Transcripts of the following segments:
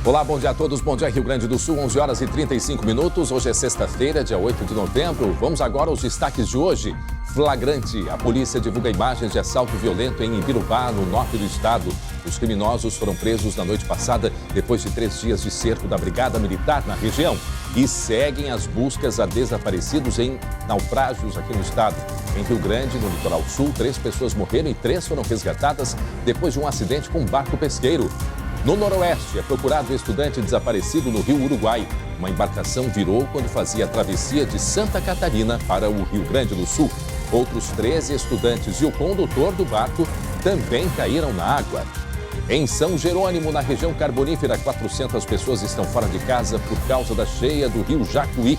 Olá, bom dia a todos. Bom dia, Rio Grande do Sul, 11 horas e 35 minutos. Hoje é sexta-feira, dia 8 de novembro. Vamos agora aos destaques de hoje. Flagrante. A polícia divulga imagens de assalto violento em Ibirubá, no norte do estado. Os criminosos foram presos na noite passada, depois de 3 dias de cerco da Brigada Militar na região. E seguem as buscas a desaparecidos em naufrágios aqui no estado. Em Rio Grande, no litoral sul, 3 pessoas morreram e 3 foram resgatadas depois de um acidente com um barco pesqueiro. No noroeste, é procurado estudante desaparecido no Rio Uruguai. Uma embarcação virou quando fazia a travessia de Santa Catarina para o Rio Grande do Sul. Outros 13 estudantes e o condutor do barco também caíram na água. Em São Jerônimo, na região carbonífera, 400 pessoas estão fora de casa por causa da cheia do Rio Jacuí.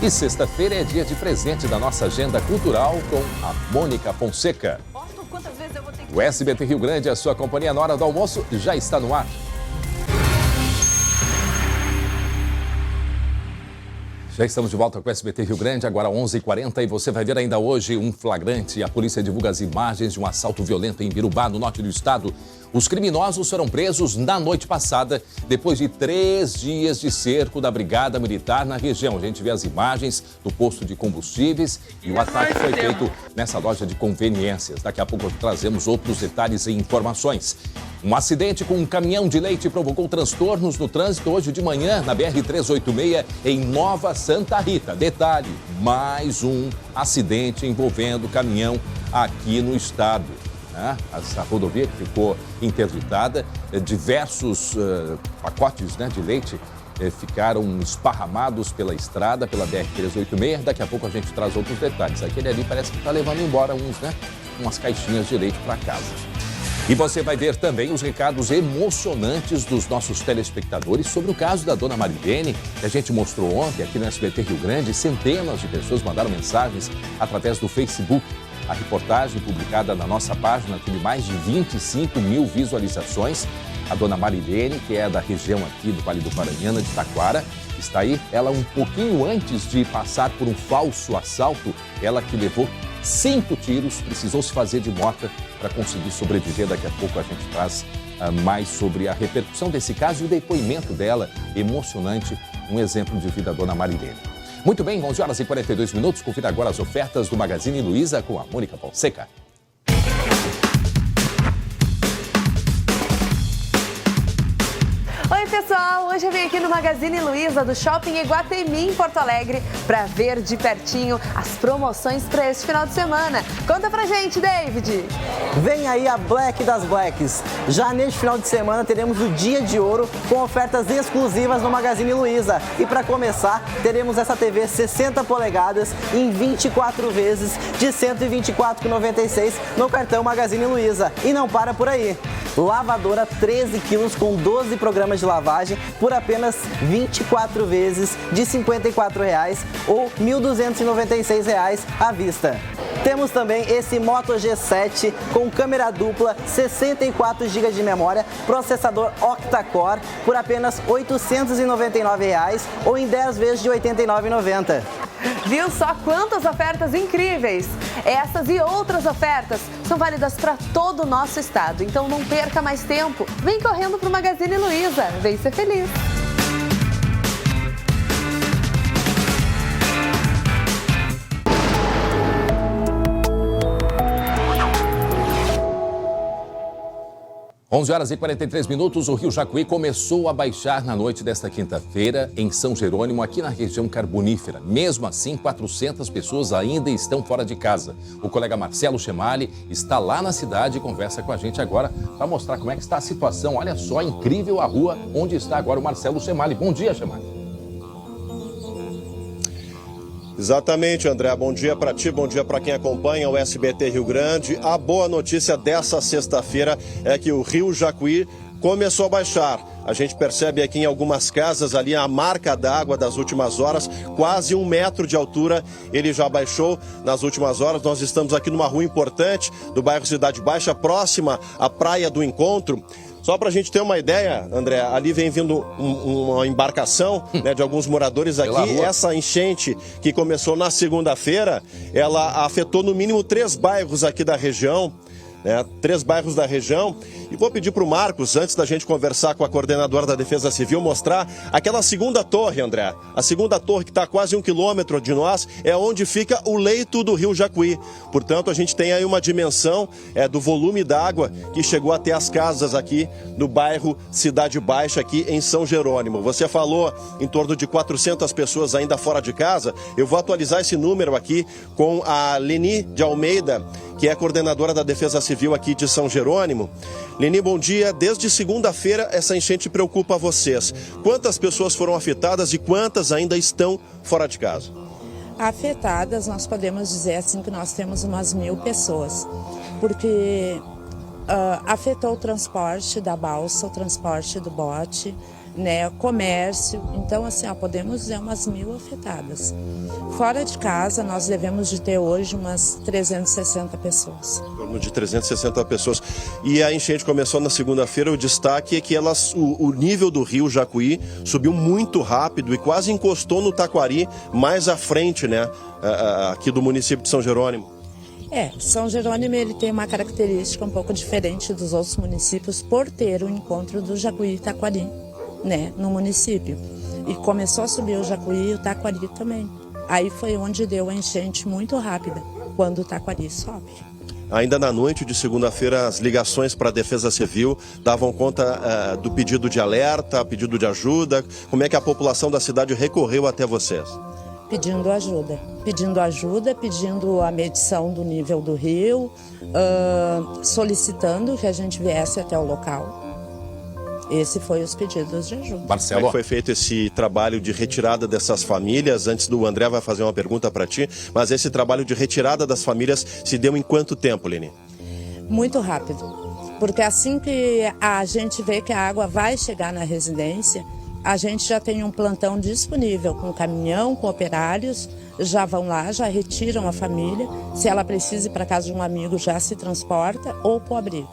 E sexta-feira é dia de presente da nossa agenda cultural com a Mônica Fonseca. O SBT Rio Grande, a sua companhia na hora do almoço, já está no ar. Já estamos de volta com o SBT Rio Grande, agora 11h40, e você vai ver ainda hoje um flagrante. A polícia divulga as imagens de um assalto violento em Ibirubá, no norte do estado. Os criminosos foram presos na noite passada, depois de 3 dias de cerco da Brigada Militar na região. A gente vê as imagens do posto de combustíveis e o ataque foi feito nessa loja de conveniências. Daqui a pouco trazemos outros detalhes e informações. Um acidente com um caminhão de leite provocou transtornos no trânsito hoje de manhã na BR-386 em Nova Santa Rita. Detalhe, mais um acidente envolvendo caminhão aqui no estado. Essa rodovia que ficou interditada, diversos pacotes de leite ficaram esparramados pela estrada, pela BR-386. Daqui a pouco a gente traz outros detalhes. Aquele ali parece que está levando embora umas caixinhas de leite para casa. E você vai ver também os recados emocionantes dos nossos telespectadores sobre o caso da dona Marilene, que a gente mostrou ontem aqui no SBT Rio Grande. Centenas de pessoas mandaram mensagens através do Facebook. A reportagem publicada na nossa página teve mais de 25 mil visualizações. A dona Marilene, que é da região aqui do Vale do Paranhana, de Taquara, está aí. Ela, um pouquinho antes de passar por um falso assalto, ela que levou 5 tiros, precisou se fazer de morta para conseguir sobreviver. Daqui a pouco a gente traz mais sobre a repercussão desse caso e o depoimento dela, emocionante, um exemplo de vida da dona Marilene. Muito bem, 11 horas e 42 minutos. Confira agora as ofertas do Magazine Luiza com a Mônica Fonseca. Oi, pessoal! Hoje eu vim aqui no Magazine Luiza do Shopping Iguatemi, em Porto Alegre, para ver de pertinho as promoções para este final de semana. Conta pra gente, David! Vem aí a Black das Blacks. Já neste final de semana teremos o Dia de Ouro com ofertas exclusivas no Magazine Luiza. E para começar, teremos essa TV 60 polegadas em 24 vezes de R$ 124,96 no cartão Magazine Luiza. E não para por aí. Lavadora 13 quilos com 12 programas de lavagem por apenas 24 vezes de R$ 54,00 ou R$ 1.296 à vista. Temos também esse Moto G7 com câmera dupla, 64 GB de memória, processador octa-core por apenas R$ 899,00 ou em 10 vezes de R$ 89,90. Viu só quantas ofertas incríveis? Essas e outras ofertas são válidas para todo o nosso estado. Então não perca mais tempo. Vem correndo para o Magazine Luiza. Vem ser feliz. Onze horas e 43 minutos, o Rio Jacuí começou a baixar na noite desta quinta-feira em São Jerônimo, aqui na região carbonífera. Mesmo assim, 400 pessoas ainda estão fora de casa. O colega Marcelo Chemali está lá na cidade e conversa com a gente agora para mostrar como é que está a situação. Olha só, incrível a rua onde está agora o Marcelo Chemali. Bom dia, Chemali. Exatamente, André. Bom dia para ti, bom dia para quem acompanha o SBT Rio Grande. A boa notícia dessa sexta-feira é que o Rio Jacuí começou a baixar. A gente percebe aqui em algumas casas ali a marca d'água das últimas horas, quase 1 metro de altura, ele já baixou nas últimas horas. Nós estamos aqui numa rua importante do bairro Cidade Baixa, próxima à Praia do Encontro. Só para a gente ter uma ideia, André, ali vem vindo uma embarcação de alguns moradores aqui. Essa enchente que começou na segunda-feira, ela afetou no mínimo 3 bairros aqui da região. né? 3 bairros da região. E vou pedir para o Marcos, antes da gente conversar com a coordenadora da Defesa Civil, mostrar aquela segunda torre, André. A segunda torre que está a quase 1 quilômetro de nós, é onde fica o leito do Rio Jacuí. Portanto, a gente tem aí uma dimensão do volume d'água que chegou até as casas aqui no bairro Cidade Baixa, aqui em São Jerônimo. Você falou em torno de 400 pessoas ainda fora de casa. Eu vou atualizar esse número aqui com a Leni de Almeida, que é coordenadora da Defesa Civil aqui de São Jerônimo. Leni, bom dia. Desde segunda-feira essa enchente preocupa vocês. Quantas pessoas foram afetadas e quantas ainda estão fora de casa? Afetadas, nós podemos dizer assim que nós temos umas 1.000 pessoas, porque afetou o transporte da balsa, o transporte do bote, né, comércio. Então, assim, podemos dizer umas 1.000 afetadas. Fora de casa, nós devemos de ter hoje umas 360 pessoas. Em torno de 360 pessoas. E a enchente começou na segunda-feira. O destaque é que o nível do rio Jacuí subiu muito rápido e quase encostou no Taquari, mais à frente, né, aqui do município de São Jerônimo. São Jerônimo ele tem uma característica um pouco diferente dos outros municípios por ter o encontro do Jacuí e Taquari, né, no município. E começou a subir o Jacuí e o Taquari também. Aí foi onde deu a enchente muito rápida, quando o Taquari sobe. Ainda na noite de segunda-feira, as ligações para a Defesa Civil davam conta do pedido de alerta, pedido de ajuda. Como é que a população da cidade recorreu até vocês? Pedindo ajuda, pedindo a medição do nível do rio, solicitando que a gente viesse até o local. Esse foi os pedidos de ajuda. Marcelo, como é que foi feito esse trabalho de retirada dessas famílias? Antes do André vai fazer uma pergunta para ti, mas esse trabalho de retirada das famílias se deu em quanto tempo, Leni? Muito rápido, porque assim que a gente vê que a água vai chegar na residência, a gente já tem um plantão disponível com caminhão, com operários, já vão lá, já retiram a família. Se ela precisa ir para casa de um amigo, já se transporta ou para o abrigo.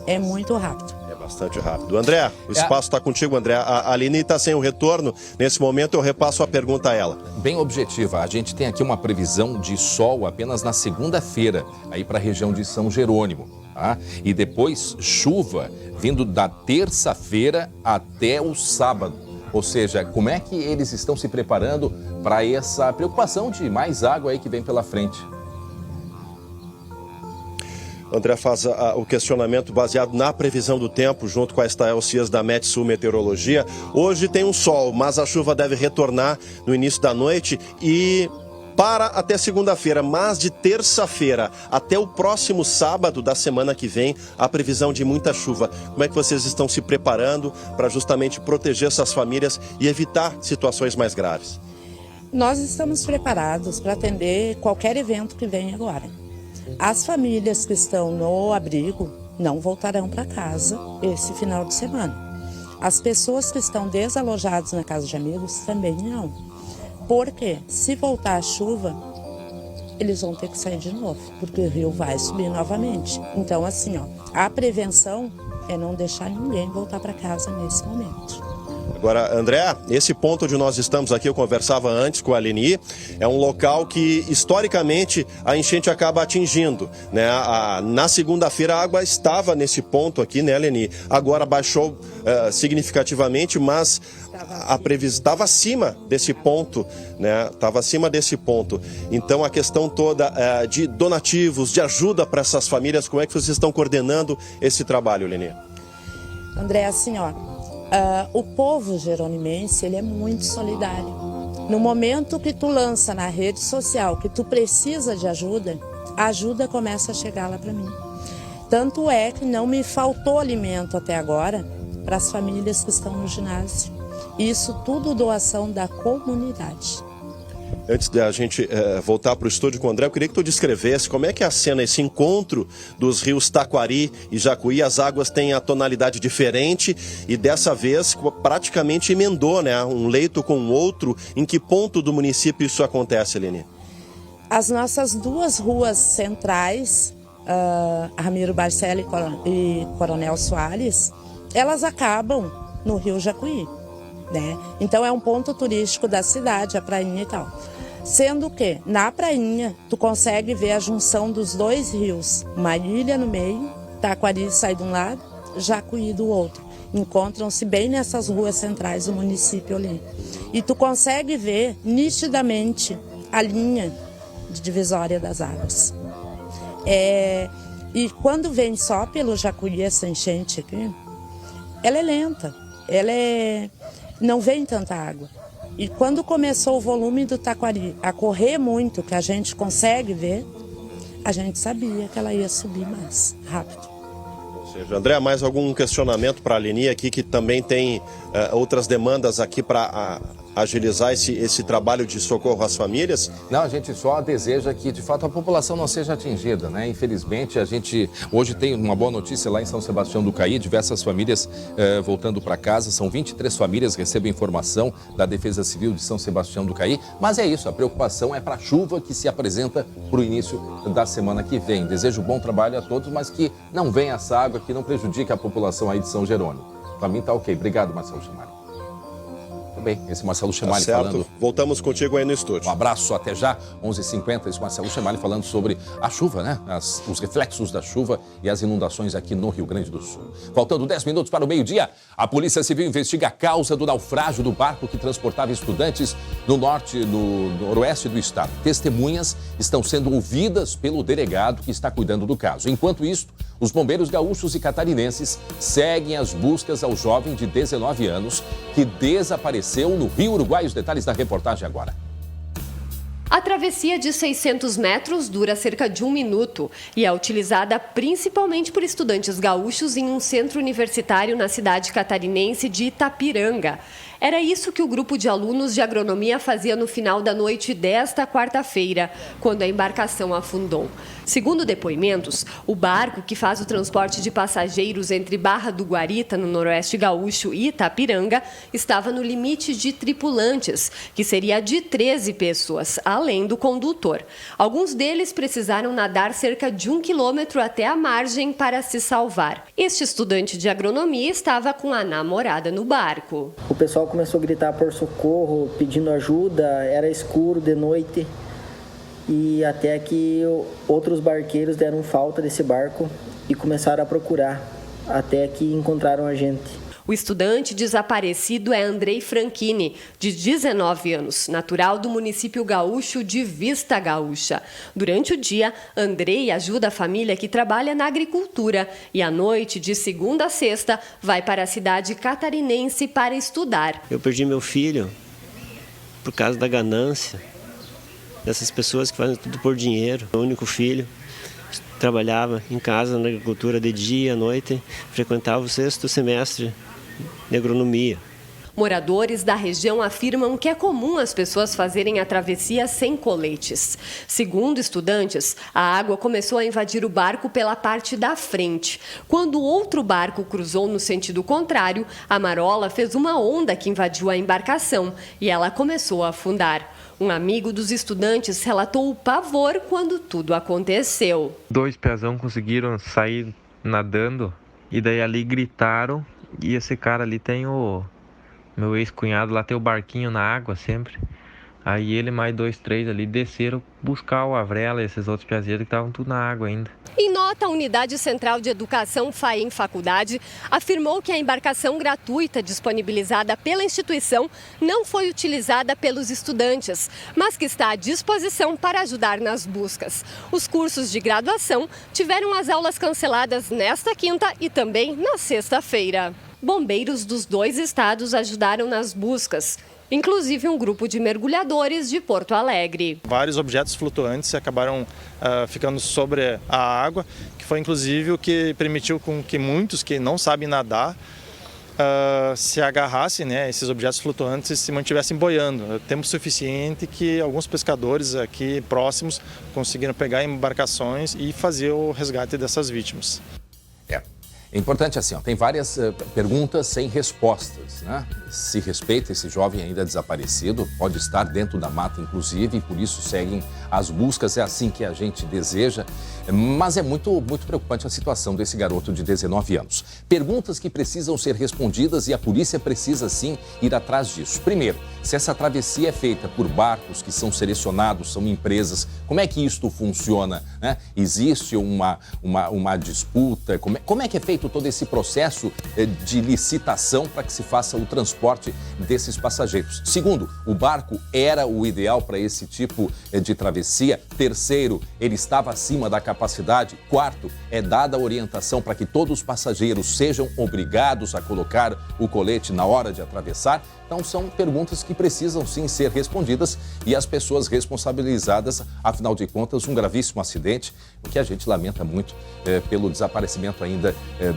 É muito rápido. Bastante rápido. André, o espaço está contigo, André. A Aline está sem o retorno. Nesse momento eu repasso a pergunta a ela. Bem objetiva. A gente tem aqui uma previsão de sol apenas na segunda-feira, aí para a região de São Jerônimo. Tá? E depois chuva vindo da terça-feira até o sábado. Ou seja, como é que eles estão se preparando para essa preocupação de mais água aí que vem pela frente? André faz o questionamento baseado na previsão do tempo, junto com a Estael Cias da Metsul Meteorologia. Hoje tem um sol, mas a chuva deve retornar no início da noite e para até segunda-feira, mas de terça-feira até o próximo sábado da semana que vem, a previsão de muita chuva. Como é que vocês estão se preparando para justamente proteger essas famílias e evitar situações mais graves? Nós estamos preparados para atender qualquer evento que venha agora. As famílias que estão no abrigo não voltarão para casa esse final de semana. As pessoas que estão desalojadas na casa de amigos também não. Porque se voltar a chuva, eles vão ter que sair de novo, porque o rio vai subir novamente. Então, assim, a prevenção é não deixar ninguém voltar para casa nesse momento. Agora, André, esse ponto onde nós estamos aqui, eu conversava antes com a Leni, é um local que, historicamente, a enchente acaba atingindo, né? Na segunda-feira, a água estava nesse ponto aqui, né, Leni? Agora baixou significativamente, mas a previsão estava acima desse ponto, né? Estava acima desse ponto. Então, a questão toda de donativos, de ajuda para essas famílias, como é que vocês estão coordenando esse trabalho, Leni? André, assim, o povo jeronimense, ele é muito solidário. No momento que tu lança na rede social que tu precisa de ajuda, a ajuda começa a chegar lá para mim. Tanto é que não me faltou alimento até agora para as famílias que estão no ginásio. Isso tudo doação da comunidade. Antes da gente voltar para o estúdio com o André, eu queria que tu descrevesse como é que é a cena, esse encontro dos rios Taquari e Jacuí. As águas têm a tonalidade diferente e dessa vez praticamente emendou, né? Um leito com o outro. Em que ponto do município isso acontece, Leni? As nossas duas ruas centrais, Ramiro Barcelli e Coronel Soares, elas acabam no rio Jacuí, né? Então é um ponto turístico da cidade, a prainha e tal. Sendo que, na prainha, tu consegue ver a junção dos dois rios. Uma ilha no meio, Taquari sai de um lado, Jacuí do outro. Encontram-se bem nessas ruas centrais do município ali. E tu consegue ver nitidamente a linha de divisória das águas. E quando vem só pelo Jacuí essa enchente aqui, ela é lenta, não vem tanta água. E quando começou o volume do Taquari a correr muito, que a gente consegue ver, a gente sabia que ela ia subir mais rápido. Ou seja, André, mais algum questionamento para a Leni aqui, que também tem outras demandas aqui para agilizar esse trabalho de socorro às famílias? Não, a gente só deseja que, de fato, a população não seja atingida, né? Infelizmente, a gente hoje tem uma boa notícia lá em São Sebastião do Caí, diversas famílias voltando para casa, são 23 famílias que recebem informação da Defesa Civil de São Sebastião do Caí, mas é isso, a preocupação é para a chuva que se apresenta para o início da semana que vem. Desejo bom trabalho a todos, mas que não venha essa água, que não prejudique a população aí de São Jerônimo. Para mim tá ok. Obrigado, Marcelo Chemali. Bem, esse Marcelo Chemali falando... Voltamos contigo aí no estúdio. Um abraço, até já, 11h50, esse Marcelo Chemali falando sobre a chuva, né? Os reflexos da chuva e as inundações aqui no Rio Grande do Sul. Faltando 10 minutos para o meio-dia, a Polícia Civil investiga a causa do naufrágio do barco que transportava estudantes no noroeste do estado. Testemunhas estão sendo ouvidas pelo delegado que está cuidando do caso. Enquanto isso, os bombeiros gaúchos e catarinenses seguem as buscas ao jovem de 19 anos que desapareceu no Rio Uruguai. Os detalhes da reportagem agora. A travessia de 600 metros dura cerca de 1 minuto e é utilizada principalmente por estudantes gaúchos em um centro universitário na cidade catarinense de Itapiranga. Era isso que o grupo de alunos de agronomia fazia no final da noite desta quarta-feira, quando a embarcação afundou. Segundo depoimentos, o barco que faz o transporte de passageiros entre Barra do Guarita, no noroeste gaúcho, e Itapiranga, estava no limite de tripulantes, que seria de 13 pessoas, além do condutor. Alguns deles precisaram nadar cerca de 1 quilômetro até a margem para se salvar. Este estudante de agronomia estava com a namorada no barco. O pessoal começou a gritar por socorro, pedindo ajuda, era escuro de noite e até que outros barqueiros deram falta desse barco e começaram a procurar, até que encontraram a gente. O estudante desaparecido é Andrei Franchini, de 19 anos, natural do município gaúcho de Vista Gaúcha. Durante o dia, Andrei ajuda a família que trabalha na agricultura e à noite, de segunda a sexta, vai para a cidade catarinense para estudar. Eu perdi meu filho por causa da ganância dessas pessoas que fazem tudo por dinheiro. Meu único filho trabalhava em casa na agricultura de dia e à noite, frequentava o 6º semestre de agronomia. Moradores da região afirmam que é comum as pessoas fazerem a travessia sem coletes. Segundo estudantes, a água começou a invadir o barco pela parte da frente. Quando outro barco cruzou no sentido contrário, a marola fez uma onda que invadiu a embarcação e ela começou a afundar. Um amigo dos estudantes relatou o pavor quando tudo aconteceu. 2 pezão conseguiram sair nadando e daí ali gritaram. E esse cara ali tem o meu ex-cunhado, lá tem o barquinho na água sempre. Aí ele mais 2, 3 ali desceram buscar o Avrela e esses outros piazeiros que estavam tudo na água ainda. Em nota, a Unidade Central de Educação FAEM Faculdade afirmou que a embarcação gratuita disponibilizada pela instituição não foi utilizada pelos estudantes, mas que está à disposição para ajudar nas buscas. Os cursos de graduação tiveram as aulas canceladas nesta quinta e também na sexta-feira. Bombeiros dos 2 estados ajudaram nas buscas, inclusive um grupo de mergulhadores de Porto Alegre. Vários objetos flutuantes acabaram ficando sobre a água, que foi inclusive o que permitiu com que muitos que não sabem nadar se agarrassem, né, esses objetos flutuantes e se mantivessem boiando. Tempo suficiente que alguns pescadores aqui próximos conseguiram pegar embarcações e fazer o resgate dessas vítimas. É importante assim, tem várias perguntas sem respostas, né? Se respeita esse jovem ainda desaparecido, pode estar dentro da mata, inclusive, e por isso seguem as buscas, é assim que a gente deseja. Mas é muito preocupante a situação desse garoto de 19 anos. Perguntas que precisam ser respondidas e a polícia precisa, sim, ir atrás disso. Primeiro, se essa travessia é feita por barcos que são selecionados, são empresas, como é que isto funciona, né? Existe uma disputa? Como é que é feito todo esse processo de licitação para que se faça o transporte desses passageiros? Segundo, o barco era o ideal para esse tipo de travessia? Terceiro, ele estava acima da capacidade? Quarto, é dada a orientação para que todos os passageiros sejam obrigados a colocar o colete na hora de atravessar? Então, são perguntas que precisam, sim, ser respondidas e as pessoas responsabilizadas, afinal de contas, um gravíssimo acidente, o que a gente lamenta muito pelo desaparecimento ainda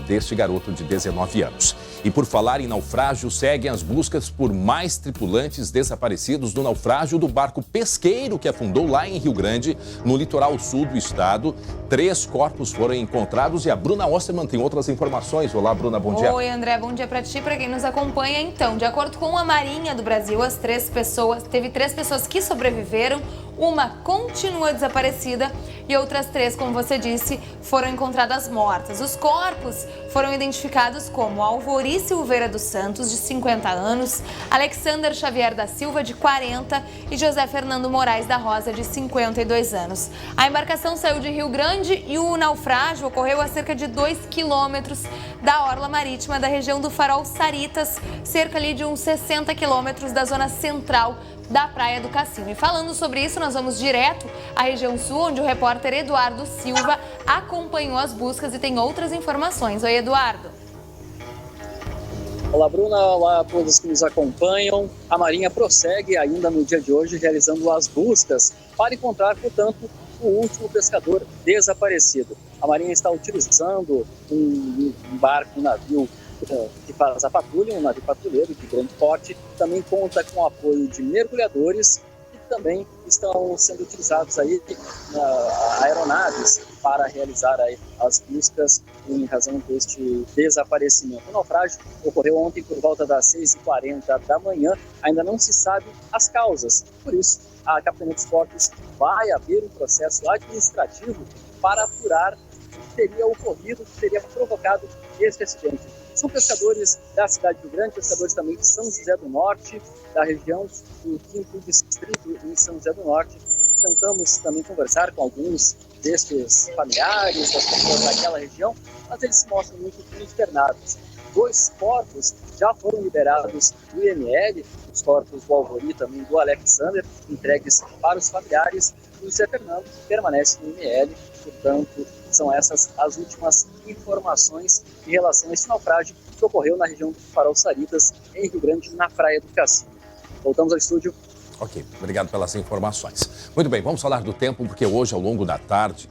deste garoto de 19 anos. E por falar em naufrágio, seguem as buscas por mais tripulantes desaparecidos do naufrágio do barco pesqueiro que afundou lá em Rio Grande, no litoral sul do estado. 3 corpos foram encontrados e a Bruna Osterman tem outras informações. Olá, Bruna, bom dia. Oi, André, bom dia para ti e para quem nos acompanha. Então, de acordo com a Marinha do Brasil, teve 3 pessoas que sobreviveram, uma continua desaparecida e outras 3, como você disse, foram encontradas mortas. Os corpos foram identificados como Alvori Silveira dos Santos, de 50 anos, Alexander Xavier da Silva, de 40 e José Fernando Moraes da Rosa, de 52 anos. A embarcação saiu de Rio Grande e o naufrágio ocorreu a cerca de 2 quilômetros da orla marítima da região do Farol Saritas, cerca ali de uns 60 quilômetros da zona central da Praia do Cassino. E falando sobre isso, nós vamos direto à região sul, onde o repórter Eduardo Silva acompanhou as buscas e tem outras informações. Oi, Eduardo. Olá, Bruna. Olá a todos que nos acompanham. A Marinha prossegue ainda no dia de hoje realizando as buscas para encontrar, portanto, o último pescador desaparecido. A Marinha está utilizando um barco, um navio que faz a patrulha, um navio patrulheiro de grande porte, também conta com o apoio de mergulhadores e também estão sendo utilizados aí aeronaves para realizar aí as buscas em razão deste desaparecimento. O naufrágio ocorreu ontem por volta das 6h40 da manhã, ainda não se sabe as causas, por isso a Capitania dos Portos vai abrir um processo administrativo para apurar o que teria ocorrido, o que teria provocado este acidente. São pescadores da cidade de Rio Grande, pescadores também de São José do Norte, da região do 5º Distrito em São José do Norte. Tentamos também conversar com alguns destes familiares, das pessoas daquela região, mas eles se mostram muito consternados. 2 corpos já foram liberados do IML, os corpos do Alvori e também do Alexander, entregues para os familiares, e o Zé Fernando permanece no IML, portanto, são essas as últimas informações em relação a esse naufrágio que ocorreu na região do Farol Saritas, em Rio Grande, na Praia do Cassino. Voltamos ao estúdio. Ok, obrigado pelas informações. Muito bem, vamos falar do tempo, porque hoje, ao longo da tarde,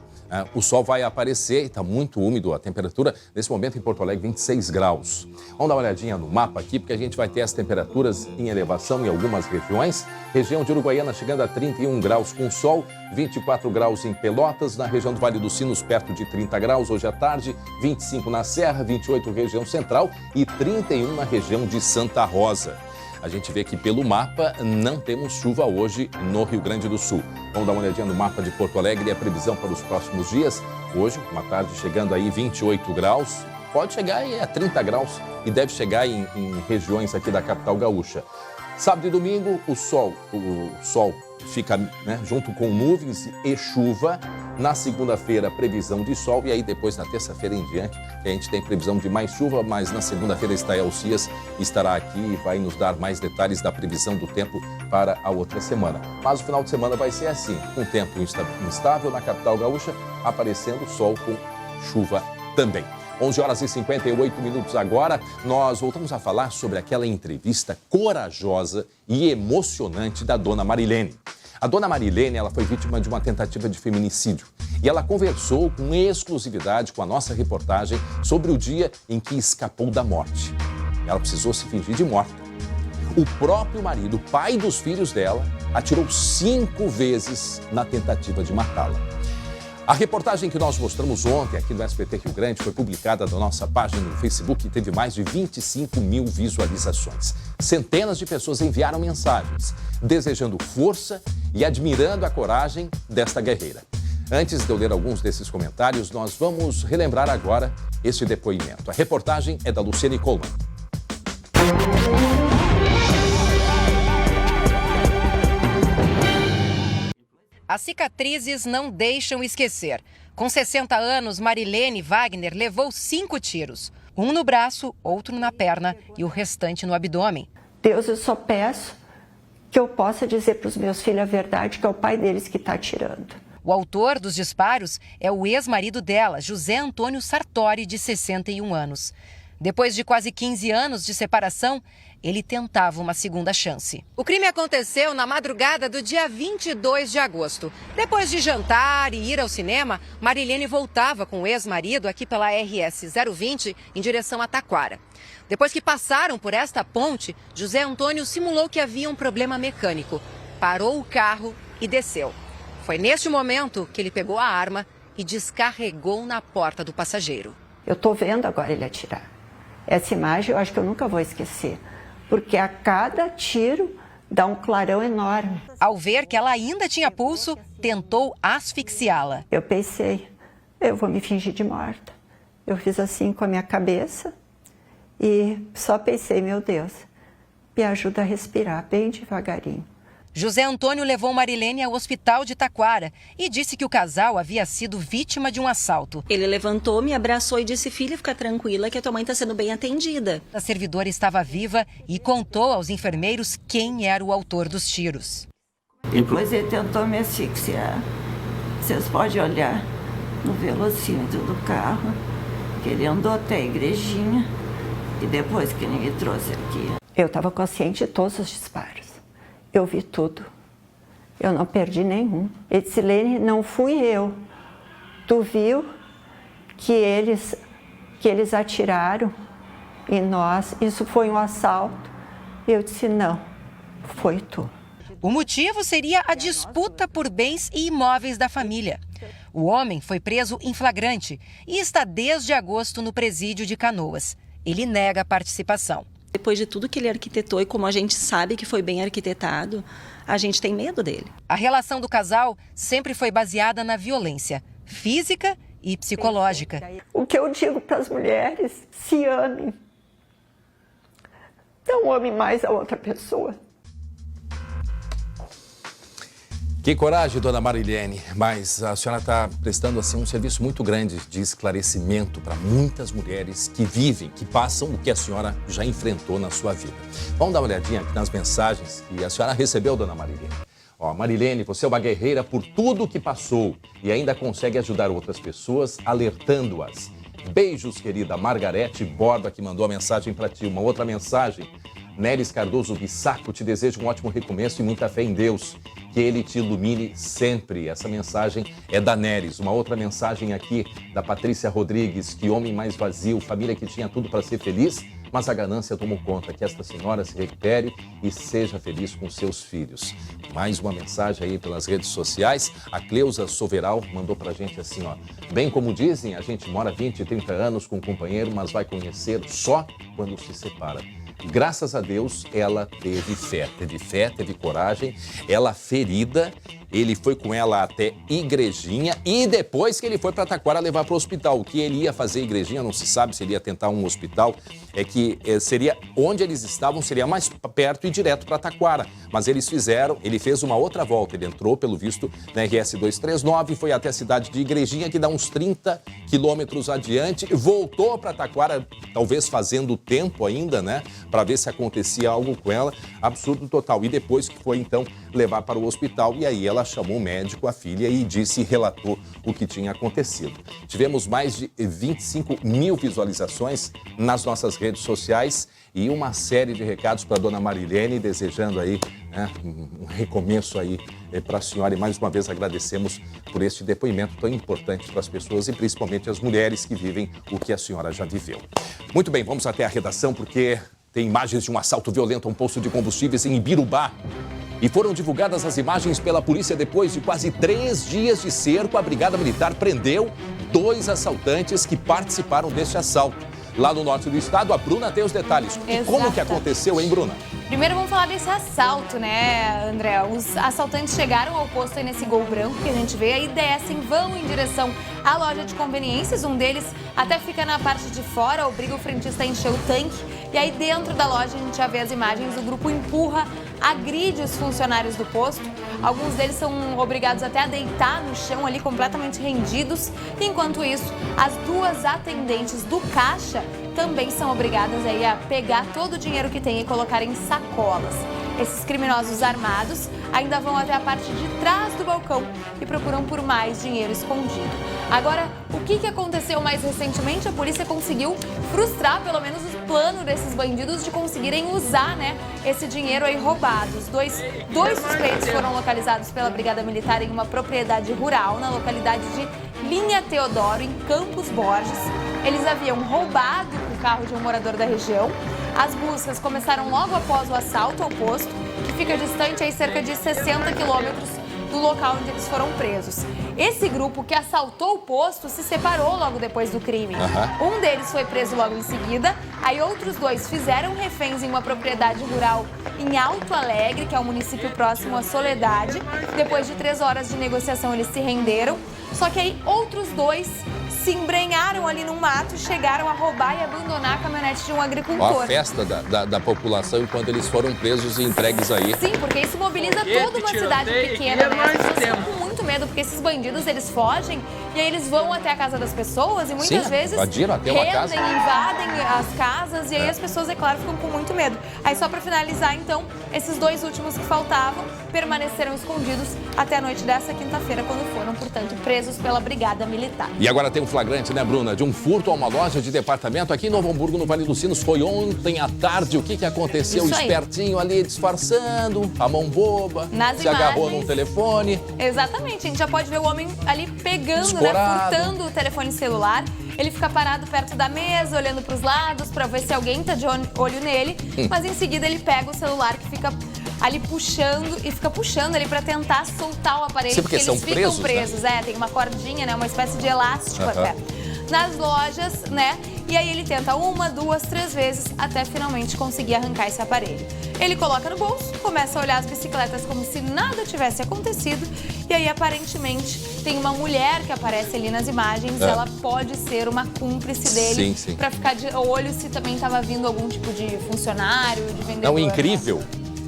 o sol vai aparecer e está muito úmido. A temperatura, nesse momento, em Porto Alegre, 26 graus. Vamos dar uma olhadinha no mapa aqui, porque a gente vai ter as temperaturas em elevação em algumas regiões. Região de Uruguaiana chegando a 31 graus com sol, 24 graus em Pelotas, na região do Vale dos Sinos, perto de 30 graus hoje à tarde, 25 na Serra, 28 região central e 31 na região de Santa Rosa. A gente vê que pelo mapa não temos chuva hoje no Rio Grande do Sul. Vamos dar uma olhadinha no mapa de Porto Alegre e a previsão para os próximos dias. Hoje, uma tarde chegando aí 28 graus, pode chegar a 30 graus e deve chegar em regiões aqui da capital gaúcha. Sábado e domingo, o sol fica junto com nuvens e chuva. Na segunda-feira, previsão de sol e aí depois na terça-feira em diante, a gente tem previsão de mais chuva, mas na segunda-feira Estael Cias estará aqui e vai nos dar mais detalhes da previsão do tempo para a outra semana. Mas o final de semana vai ser assim, com tempo instável na capital gaúcha, aparecendo sol com chuva também. 11h58 agora, nós voltamos a falar sobre aquela entrevista corajosa e emocionante da dona Marilene. A dona Marilene, ela foi vítima de uma tentativa de feminicídio e ela conversou com exclusividade com a nossa reportagem sobre o dia em que escapou da morte. Ela precisou se fingir de morta. O próprio marido, pai dos filhos dela, atirou 5 vezes na tentativa de matá-la. A reportagem que nós mostramos ontem aqui no SBT Rio Grande foi publicada na nossa página no Facebook e teve mais de 25 mil visualizações. Centenas de pessoas enviaram mensagens, desejando força e admirando a coragem desta guerreira. Antes de eu ler alguns desses comentários, nós vamos relembrar agora este depoimento. A reportagem é da Luciane Coleman. As cicatrizes não deixam esquecer. Com 60 anos, Marilene Wagner levou 5 tiros. Um no braço, outro na perna e o restante no abdômen. Deus, eu só peço que eu possa dizer para os meus filhos a verdade, que é o pai deles que está atirando. O autor dos disparos é o ex-marido dela, José Antônio Sartori, de 61 anos. Depois de quase 15 anos de separação, ele tentava uma segunda chance. O crime aconteceu na madrugada do dia 22 de agosto. Depois de jantar e ir ao cinema, Marilene voltava com o ex-marido aqui pela RS 020 em direção a Taquara. Depois que passaram por esta ponte, José Antônio simulou que havia um problema mecânico. Parou o carro e desceu. Foi neste momento que ele pegou a arma e descarregou na porta do passageiro. Eu estou vendo agora ele atirar. Essa imagem eu acho que eu nunca vou esquecer, porque a cada tiro dá um clarão enorme. Ao ver que ela ainda tinha pulso, tentou asfixiá-la. Eu pensei, eu vou me fingir de morta. Eu fiz assim com a minha cabeça e só pensei, meu Deus, me ajuda a respirar bem devagarinho. José Antônio levou Marilene ao hospital de Taquara e disse que o casal havia sido vítima de um assalto. Ele levantou, me abraçou e disse, filha, fica tranquila que a tua mãe está sendo bem atendida. A servidora estava viva e contou aos enfermeiros quem era o autor dos tiros. Depois ele tentou me asfixiar. Vocês podem olhar no velocímetro do carro, que ele andou até a igrejinha e depois que ele me trouxe aqui. Eu estava consciente de todos os disparos. Eu vi tudo. Eu não perdi nenhum. Ele disse, Lene, não fui eu. Tu viu que eles atiraram em nós? Isso foi um assalto? Eu disse, não, foi tu. O motivo seria a disputa por bens e imóveis da família. O homem foi preso em flagrante e está desde agosto no presídio de Canoas. Ele nega a participação. Depois de tudo que ele arquitetou e como a gente sabe que foi bem arquitetado, a gente tem medo dele. A relação do casal sempre foi baseada na violência física e psicológica. O que eu digo para as mulheres, se amem. Não ame mais a outra pessoa. Que coragem, dona Marilene, mas a senhora está prestando assim um serviço muito grande de esclarecimento para muitas mulheres que vivem, que passam o que a senhora já enfrentou na sua vida. Vamos dar uma olhadinha aqui nas mensagens que a senhora recebeu, dona Marilene. Ó, Marilene, você é uma guerreira por tudo que passou e ainda consegue ajudar outras pessoas, alertando-as. Beijos, querida Margarete Borba, que mandou a mensagem para ti. Uma outra mensagem. Neres Cardoso Bissaco, te desejo um ótimo recomeço e muita fé em Deus. Que Ele te ilumine sempre. Essa mensagem é da Neres. Uma outra mensagem aqui da Patrícia Rodrigues. Que homem mais vazio, família que tinha tudo para ser feliz, mas a ganância tomou conta. Que esta senhora se recupere e seja feliz com seus filhos. Mais uma mensagem aí pelas redes sociais. A Cleusa Soveral mandou pra gente assim, ó. Bem como dizem, a gente mora 20, 30 anos com um companheiro, mas vai conhecer só quando se separa. Graças a Deus, ela teve fé, teve coragem. Ela ferida, ele foi com ela até Igrejinha e depois que ele foi para Taquara levar para o hospital. O que ele ia fazer em Igrejinha, não se sabe se ele ia tentar um hospital, é que seria onde eles estavam, seria mais perto e direto para Taquara. Mas ele fez uma outra volta, ele entrou, pelo visto, na RS 239, foi até a cidade de Igrejinha, que dá uns 30 quilômetros adiante, voltou para Taquara, talvez fazendo tempo ainda, né? Para ver se acontecia algo com ela, absurdo total. E depois que foi, então, levar para o hospital, e aí ela chamou o médico, a filha, e relatou o que tinha acontecido. Tivemos mais de 25 mil visualizações nas nossas redes sociais e uma série de recados para a dona Marilene, desejando aí, né, um recomeço aí para a senhora. E mais uma vez agradecemos por este depoimento tão importante para as pessoas e principalmente as mulheres que vivem o que a senhora já viveu. Muito bem, vamos até a redação porque tem imagens de um assalto violento a um posto de combustíveis em Ibirubá. E foram divulgadas as imagens pela polícia depois de quase 3 dias de cerco. A Brigada Militar prendeu 2 assaltantes que participaram deste assalto. Lá no norte do estado, a Bruna tem os detalhes. E como que aconteceu, hein, Bruna? Primeiro vamos falar desse assalto, né, André? Os assaltantes chegaram ao posto aí nesse Gol branco que a gente vê, aí descem, vão em direção à loja de conveniências. Um deles até fica na parte de fora, obriga o frentista a encher o tanque. E aí dentro da loja a gente já vê as imagens, o grupo empurra, agride os funcionários do posto. Alguns deles são obrigados até a deitar no chão ali, completamente rendidos. Enquanto isso, as 2 atendentes do caixa também são obrigadas aí a pegar todo o dinheiro que tem e colocar em sacolas. Esses criminosos armados ainda vão até a parte de trás do balcão e procuram por mais dinheiro escondido. Agora, o que aconteceu mais recentemente? A polícia conseguiu frustrar pelo menos o plano desses bandidos de conseguirem usar, né, esse dinheiro aí roubado. Os dois suspeitos foram localizados pela Brigada Militar em uma propriedade rural na localidade de Linha Teodoro, em Campos Borges. Eles haviam roubado o carro de um morador da região. As buscas começaram logo após o assalto ao posto, que fica distante aí cerca de 60 quilômetros do local onde eles foram presos. Esse grupo que assaltou o posto se separou logo depois do crime. Um deles foi preso logo em seguida, aí outros 2 fizeram reféns em uma propriedade rural em Alto Alegre, que é um município próximo à Soledade. Depois de 3 horas de negociação, eles se renderam, só que aí outros 2 se embrenharam ali no mato, chegaram a roubar e abandonar a caminhonete de um agricultor. A festa da população enquanto eles foram presos e entregues aí. Sim, porque isso mobiliza toda uma cidade pequena, né? As pessoas ficam com muito medo, porque esses bandidos, eles fogem e aí eles vão até a casa das pessoas e muitas vezes invadem as casas e aí as pessoas, é claro, ficam com muito medo. Aí só para finalizar, então, esses 2 últimos que faltavam permaneceram escondidos até a noite dessa quinta-feira, quando foram, portanto, presos pela Brigada Militar. E agora tem um flagrante, né, Bruna? De um furto a uma loja de departamento aqui em Novo Hamburgo, no Vale dos Sinos. Foi ontem à tarde. O que aconteceu? Isso aí. Espertinho ali, disfarçando, a mão boba, se agarrou num telefone. Exatamente. A gente já pode ver o homem ali pegando, né, furtando o telefone celular. Ele fica parado perto da mesa, olhando para os lados, para ver se alguém tá de olho nele. Mas em seguida ele pega o celular que fica ali puxando e fica puxando ali para tentar soltar o aparelho. Sim, porque eles ficam presos, né? Tem uma cordinha, né? Uma espécie de elástico até. Nas lojas, né? E aí ele tenta 1, 2, 3 vezes até finalmente conseguir arrancar esse aparelho. Ele coloca no bolso, começa a olhar as bicicletas como se nada tivesse acontecido. E aí, aparentemente, tem uma mulher que aparece ali nas imagens. Ela pode ser uma cúmplice dele. Sim. Para ficar de olho se também estava vindo algum tipo de funcionário, de vendedor. Não, incrível.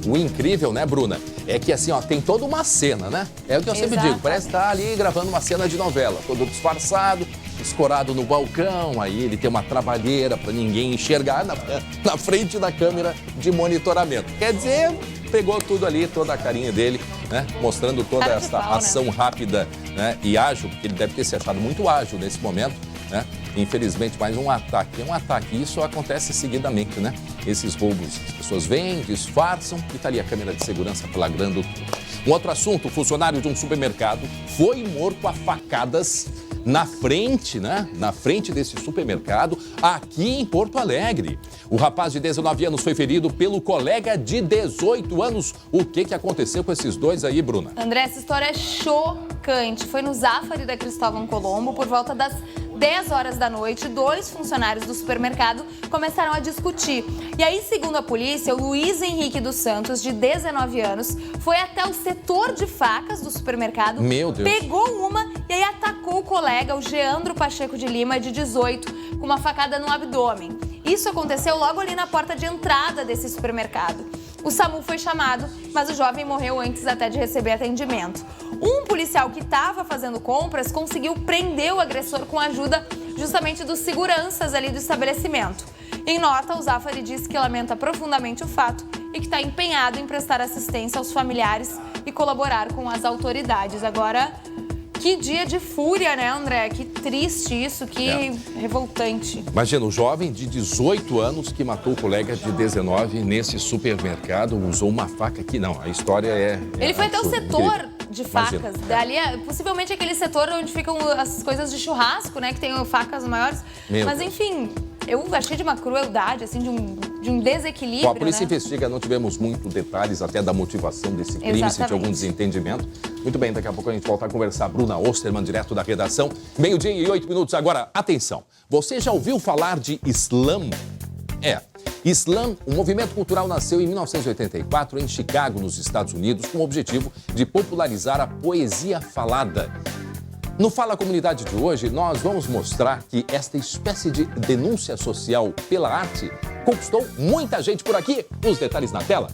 O incrível, né, Bruna, é que assim, ó, tem toda uma cena, né? É o que eu sempre digo, parece estar ali gravando uma cena de novela, todo disfarçado, escorado no balcão, aí ele tem uma trabalheira para ninguém enxergar na frente da câmera de monitoramento. Quer dizer, pegou tudo ali, toda a carinha dele, né? Mostrando toda essa ação rápida, né? E ágil, porque ele deve ter se achado muito ágil nesse momento, né? Infelizmente, mais um ataque. É um ataque. Isso acontece seguidamente, né? Esses roubos, as pessoas vêm, disfarçam e tá ali a câmera de segurança flagrando tudo. Um outro assunto, o funcionário de um supermercado foi morto a facadas na frente, né? Na frente desse supermercado, aqui em Porto Alegre. O rapaz de 19 anos foi ferido pelo colega de 18 anos. O que aconteceu com esses 2 aí, Bruna? André, essa história é chocante. Foi no Zafari da Cristóvão Colombo, por volta das 10 horas da noite, 2 funcionários do supermercado começaram a discutir. E aí, segundo a polícia, o Luiz Henrique dos Santos, de 19 anos, foi até o setor de facas do supermercado, Meu Deus. Pegou uma e aí atacou o colega, o Geandro Pacheco de Lima, de 18, com uma facada no abdômen. Isso aconteceu logo ali na porta de entrada desse supermercado. O SAMU foi chamado, mas o jovem morreu antes até de receber atendimento. Um policial que estava fazendo compras conseguiu prender o agressor com a ajuda justamente dos seguranças ali do estabelecimento. Em nota, o Zafari disse que lamenta profundamente o fato e que está empenhado em prestar assistência aos familiares e colaborar com as autoridades. Agora, que dia de fúria, né, André? Que triste isso, que revoltante. Imagina, o jovem de 18 anos que matou o colega de 19 nesse supermercado, usou uma faca que não, a história é... Ele foi até o setor de facas, dali possivelmente aquele setor onde ficam as coisas de churrasco, né, que tem facas maiores. Mas enfim, eu achei de uma crueldade, assim, de um de um desequilíbrio, Bom, a polícia né? investiga, não tivemos muitos detalhes até da motivação desse crime, se tinha algum desentendimento. Muito bem, daqui a pouco a gente volta a conversar. Bruna Osterman, direto da redação. 12:08. Agora, atenção. Você já ouviu falar de Slam? Slam, o movimento cultural nasceu em 1984 em Chicago, nos Estados Unidos, com o objetivo de popularizar a poesia falada. No Fala Comunidade de hoje, nós vamos mostrar que esta espécie de denúncia social pela arte conquistou muita gente por aqui. Os detalhes na tela.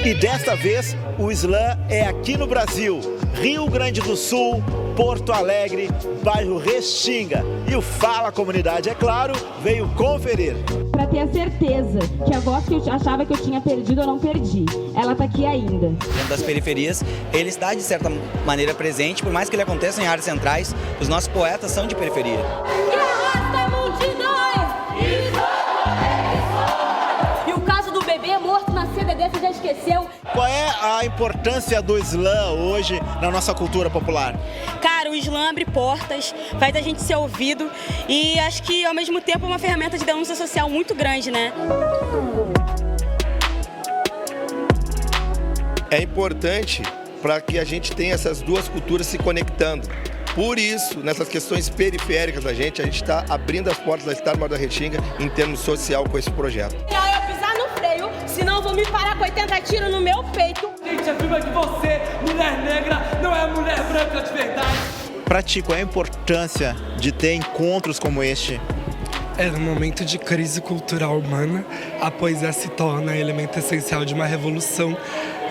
E desta vez, o slam é aqui no Brasil. Rio Grande do Sul, Porto Alegre, bairro Restinga. E o Fala Comunidade, é claro, veio conferir. Para ter a certeza que a voz que eu achava que eu tinha perdido, eu não perdi. Ela tá aqui ainda. Dentro das periferias, ele está de certa maneira presente, por mais que ele aconteça em áreas centrais, os nossos poetas são de periferia. E o caso do bebê morto na CDD, você já esqueceu? Qual é a importância do slam hoje na nossa cultura popular? Cara, o slam abre portas, faz a gente ser ouvido e acho que ao mesmo tempo é uma ferramenta de denúncia social muito grande, né? É importante para que a gente tenha essas duas culturas se conectando. Por isso, nessas questões periféricas da gente, a gente está abrindo as portas da Star Moda Restinga em termos social com esse projeto. Eu pisar no freio, senão eu vou me parar com 80 tiros no meu peito. Gente, afirma que você, mulher negra, não é mulher branca de verdade. Pra ti, qual é a importância de ter encontros como este? No momento de crise cultural humana, a poesia se torna elemento essencial de uma revolução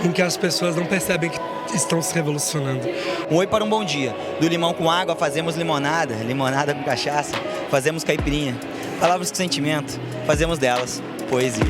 em que as pessoas não percebem que estão se revolucionando. Um oi para um bom dia. Do limão com água fazemos limonada, limonada com cachaça, fazemos caipirinha. Palavras com sentimento, fazemos delas poesia.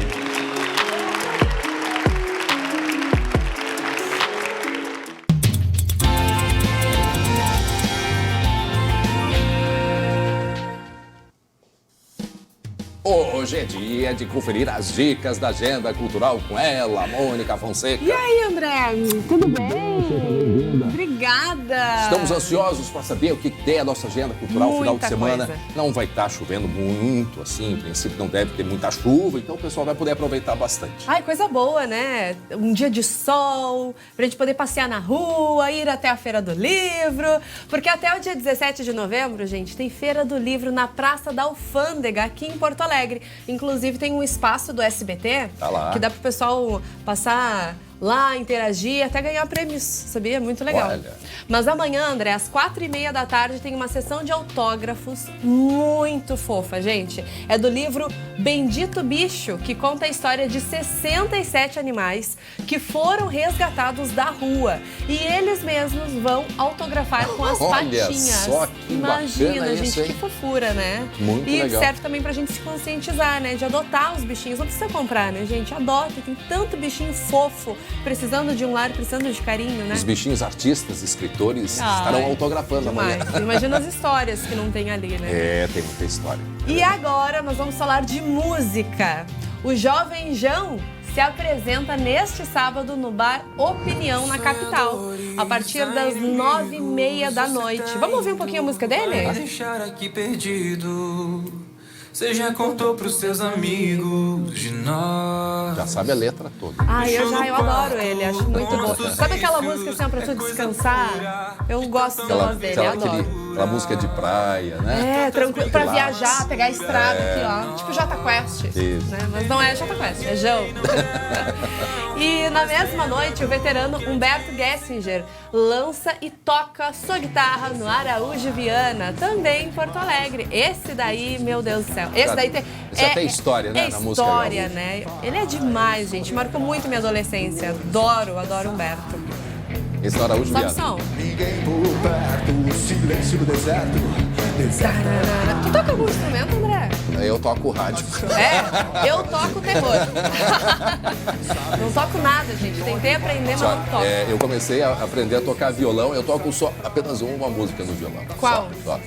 Hoje é dia de conferir as dicas da agenda cultural com ela, Mônica Fonseca. E aí, André? Tudo bem? Obrigada. Estamos ansiosos para saber o que é a nossa agenda cultural no final de semana. Coisa. Não vai estar chovendo muito, assim, em princípio não deve ter muita chuva, então o pessoal vai poder aproveitar bastante. Ai, coisa boa, né? Um dia de sol, pra gente poder passear na rua, ir até a Feira do Livro, porque até o dia 17 de novembro, gente, tem Feira do Livro na Praça da Alfândega, aqui em Porto Alegre. Inclusive tem um espaço do SBT que dá pro pessoal passar lá, interagir, até ganhar prêmios, sabia? Muito legal. Olha. Mas amanhã, André, às 4h30 da tarde, tem uma sessão de autógrafos muito fofa, gente. É do livro Bendito Bicho, que conta a história de 67 animais que foram resgatados da rua. E eles mesmos vão autografar com as patinhas. Só que imagina, bacana gente, isso, hein? que fofura, né? Muito e legal. serve também pra gente se conscientizar, né? De adotar os bichinhos. Não precisa comprar, né, gente? Adota, tem tanto bichinho fofo, precisando de um lar, precisando de carinho, né? Os bichinhos artistas, escritores, estarão autografando amanhã. Imagina as histórias que não tem ali, né? É, tem muita história. E agora nós vamos falar de música. O Jovem Jão se apresenta neste sábado no bar Opinião, na capital, a partir das 9h30 da noite. Vamos ouvir um pouquinho a música dele? Vai deixar aqui perdido. Você já contou pros seus amigos de nós. Já sabe a letra toda. Eu adoro ele, acho muito bom. Sabe aquela música assim, pra tu descansar? Eu gosto da voz dele, adoro. Aquela música de praia, né? Tranquilo, pra viajar, pegar a estrada aqui, ó. Tipo Jota Quest. Isso. Né? Mas não é Jota Quest, é Jão. E na mesma noite, o veterano Humberto Gessinger lança e toca sua guitarra no Araújo Viana, também em Porto Alegre. Esse daí, meu Deus do céu. Esse daí tem história, né? Na música. História, né? Ele é demais, gente. Marcou muito minha adolescência. Adoro Humberto. Esse é o Araújo Viana. Som. Ninguém por perto, o silêncio do deserto. Tu toca algum instrumento, André? Eu toco rádio. Eu toco terror. Não toco nada, gente. Tentei aprender, mas não toco. Eu comecei a aprender a tocar violão. Eu toco só apenas uma música no violão. Qual? Só.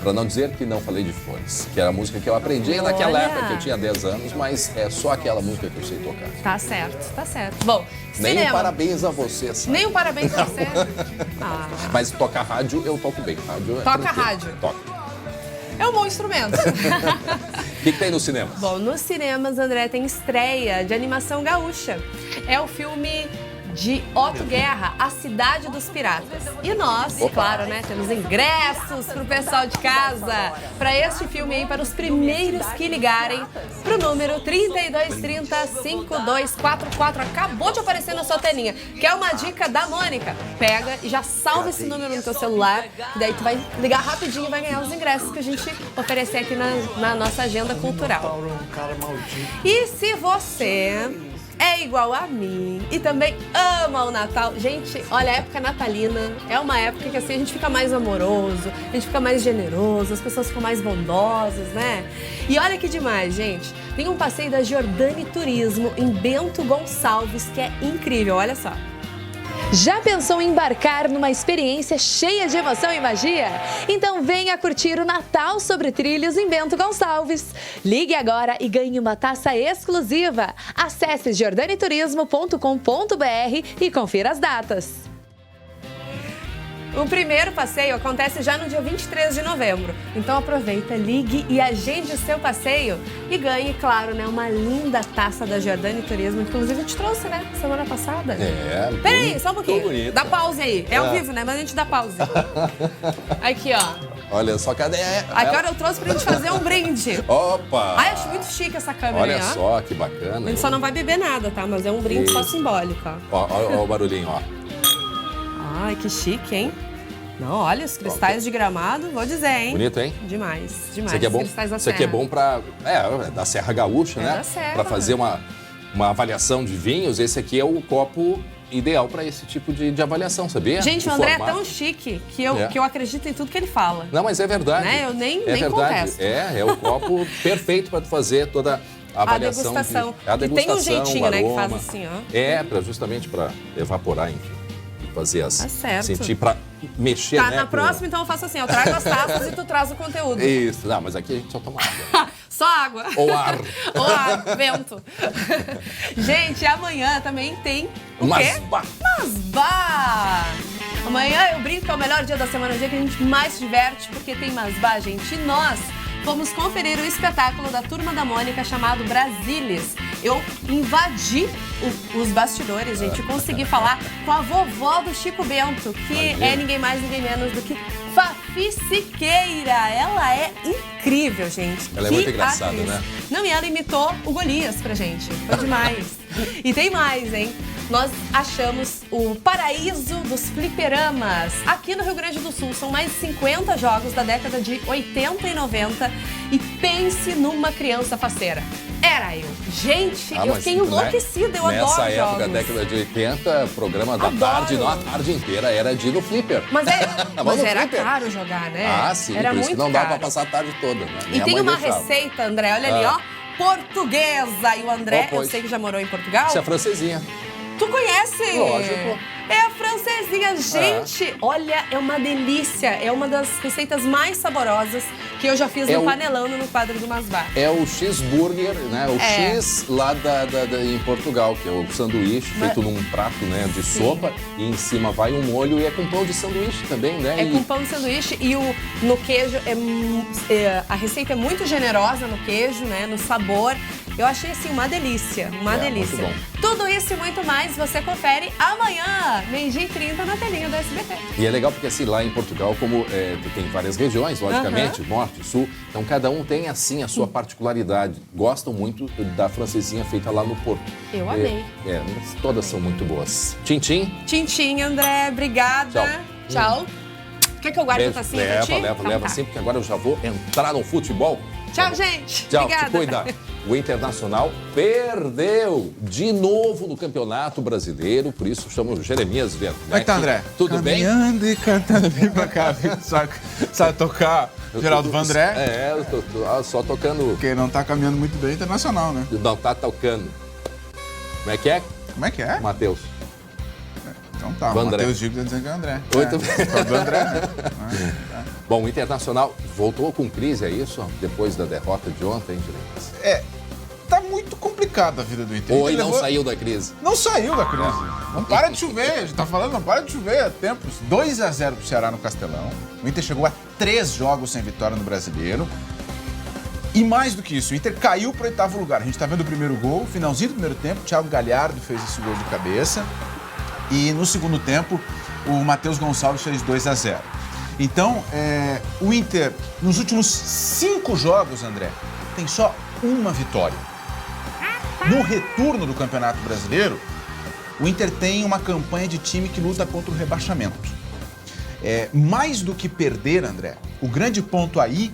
Pra não dizer que não falei de flores, que era a música que eu aprendi naquela época, que eu tinha 10 anos, mas é só aquela música que eu sei tocar. Tá certo, tá certo. Bom, Nem cinema. um parabéns a você, sabe? Nem um parabéns pra você. Ah. Mas tocar rádio, eu toco bem. Rádio é Toca tranquilo. rádio. Toca. É um bom instrumento. O que tem no cinema? Bom, nos cinemas, André, tem estreia de animação gaúcha. É o filme de Otto Guerra, A Cidade dos Piratas. E nós, claro, né, temos ingressos pro pessoal de casa para este filme aí, para os primeiros que ligarem pro número 3230-5244. Acabou de aparecer na sua telinha. Quer uma dica da Mônica? Pega e já salva esse número no teu celular, que daí tu vai ligar rapidinho e vai ganhar os ingressos que a gente oferecer aqui na nossa agenda cultural. E se você é igual a mim e também ama o Natal. Gente, olha, a época natalina é uma época que assim, a gente fica mais amoroso, a gente fica mais generoso, as pessoas ficam mais bondosas, né? E olha que demais, gente. Tem um passeio da Giordani Turismo em Bento Gonçalves que é incrível, olha só. Já pensou em embarcar numa experiência cheia de emoção e magia? Então venha curtir o Natal sobre Trilhos em Bento Gonçalves. Ligue agora e ganhe uma taça exclusiva. Acesse giordaniturismo.com.br e confira as datas. O primeiro passeio acontece já no dia 23 de novembro. Então aproveita, ligue e agende o seu passeio e ganhe, claro, né, uma linda taça da Giordani Turismo. Inclusive eu te trouxe, né, semana passada. Peraí, só um pouquinho. Dá pause aí. É ao vivo, né, mas a gente dá pause. Aqui, ó. Olha só, cadê? Agora eu trouxe pra gente fazer um brinde. Opa! Ai, acho muito chique essa câmera Olha aí, ó. só, que bacana. A gente só não vai beber nada, tá? Mas é um brinde só simbólico, ó. Ó o barulhinho, ó. Ai, que chique, hein? Não, olha, os cristais de Gramado, vou dizer, hein? Bonito, hein? Demais, demais. Isso aqui é bom, Cristais da isso aqui é bom pra... É, da Serra Gaúcha, né? Da Serra. Pra fazer uma avaliação de vinhos, esse aqui é o copo ideal pra esse tipo de avaliação, sabia? Gente, o André é tão chique que eu acredito em tudo que ele fala. Não, mas é verdade. Né? Eu nem verdade. contesto. É o copo perfeito pra tu fazer toda a avaliação. A degustação. A degustação, e tem um jeitinho, o né, aroma. que faz assim, ó. Justamente pra evaporar, enfim. Fazer as... Tá certo. Sentir pra mexer, Tá, né? na próxima, então eu faço assim, eu trago as taças e tu traz o conteúdo. Isso. Não, mas aqui a gente só toma água. Só água. Ou ar. Ou ar, vento. Gente, amanhã também tem o quê? Masbá. Amanhã eu brinco que é o melhor dia da semana, o dia que a gente mais se diverte, porque tem Masbá, gente. E nós vamos conferir o espetáculo da Turma da Mônica chamado Brasílias. Eu invadi os bastidores, gente, e consegui falar com a vovó do Chico Bento, que é ninguém mais, ninguém menos do que Fafi Siqueira. Ela é incrível, gente. Ela é muito engraçada, né? Não, e ela imitou o Golias pra gente. Foi demais. E tem mais, hein? Nós achamos o paraíso dos fliperamas aqui no Rio Grande do Sul. São mais de 50 jogos da década de 80 e 90. E pense numa criança faceira. Era eu. Gente, eu fiquei enlouquecida, eu adoro jogos. Nessa época, década de 80, programa da tarde, não a tarde inteira, era de ir no flipper. Mas era caro jogar, né? Ah, sim, era por isso muito que não dá caro. pra passar a tarde toda, né? E tem uma receita, André, olha ali, ó, portuguesa. E o André, eu sei que já morou em Portugal. Isso é francesinha. Tu conhece? Lógico. É a francesinha. Gente, olha, é uma delícia. É uma das receitas mais saborosas que eu já fiz no Panelando no quadro do Masbá. É o cheeseburger, né? O X lá em Portugal, que é o sanduíche feito num prato, né, de sopa. E em cima vai um molho e é com pão de sanduíche também, né? É com pão de sanduíche e no queijo, a receita é muito generosa no queijo, né? No sabor. Eu achei, assim, uma delícia. Uma delícia. Muito bom. Tudo isso e muito mais você confere amanhã, 12h30, na telinha do SBT. E é legal porque, assim, lá em Portugal, como tem várias regiões, logicamente, norte, sul, então cada um tem, assim, a sua particularidade. Gostam muito da francesinha feita lá no Porto. Eu amei. Mas todas são muito boas. Tchim-tchim. Tchim-tchim, André. Obrigada. Tchau. Quer que eu guarde a tacinha pra ti? Leva sim, porque agora eu já vou entrar no futebol. Tchau, gente. Tchau, Obrigada. te cuida. O Internacional perdeu de novo no Campeonato Brasileiro, por isso estamos Jeremias Werneck. Como é que tá, André? Tudo bem? Caminhando e cantando, vem pra cá, sabe tocar Geraldo Vandré? Eu tô só tocando. Porque não tá caminhando muito bem Internacional, né? Não tá tocando. Como é que é? Como é que é? Matheus. Então tá, o Matheus Digo tá dizendo que é o André. Muito bem. É do André, né? Bom, o Internacional voltou com crise, é isso? Depois da derrota de ontem, Jeremias? Tá muito complicada a vida do Inter. Ou ele não saiu da crise? Não saiu da crise. Não para de chover, a gente tá falando, não para de chover há tempos. 2-0 pro Ceará no Castelão. O Inter chegou a 3 jogos sem vitória no Brasileiro. E mais do que isso, o Inter caiu pro 8º lugar. A gente tá vendo o primeiro gol, finalzinho do primeiro tempo, o Thiago Galhardo fez esse gol de cabeça. E no segundo tempo, o Matheus Gonçalves fez 2-0. Então, o Inter, nos últimos 5 jogos, André, tem só uma vitória. No retorno do Campeonato Brasileiro, o Inter tem uma campanha de time que luta contra o rebaixamento. Mais do que perder, André, o grande ponto aí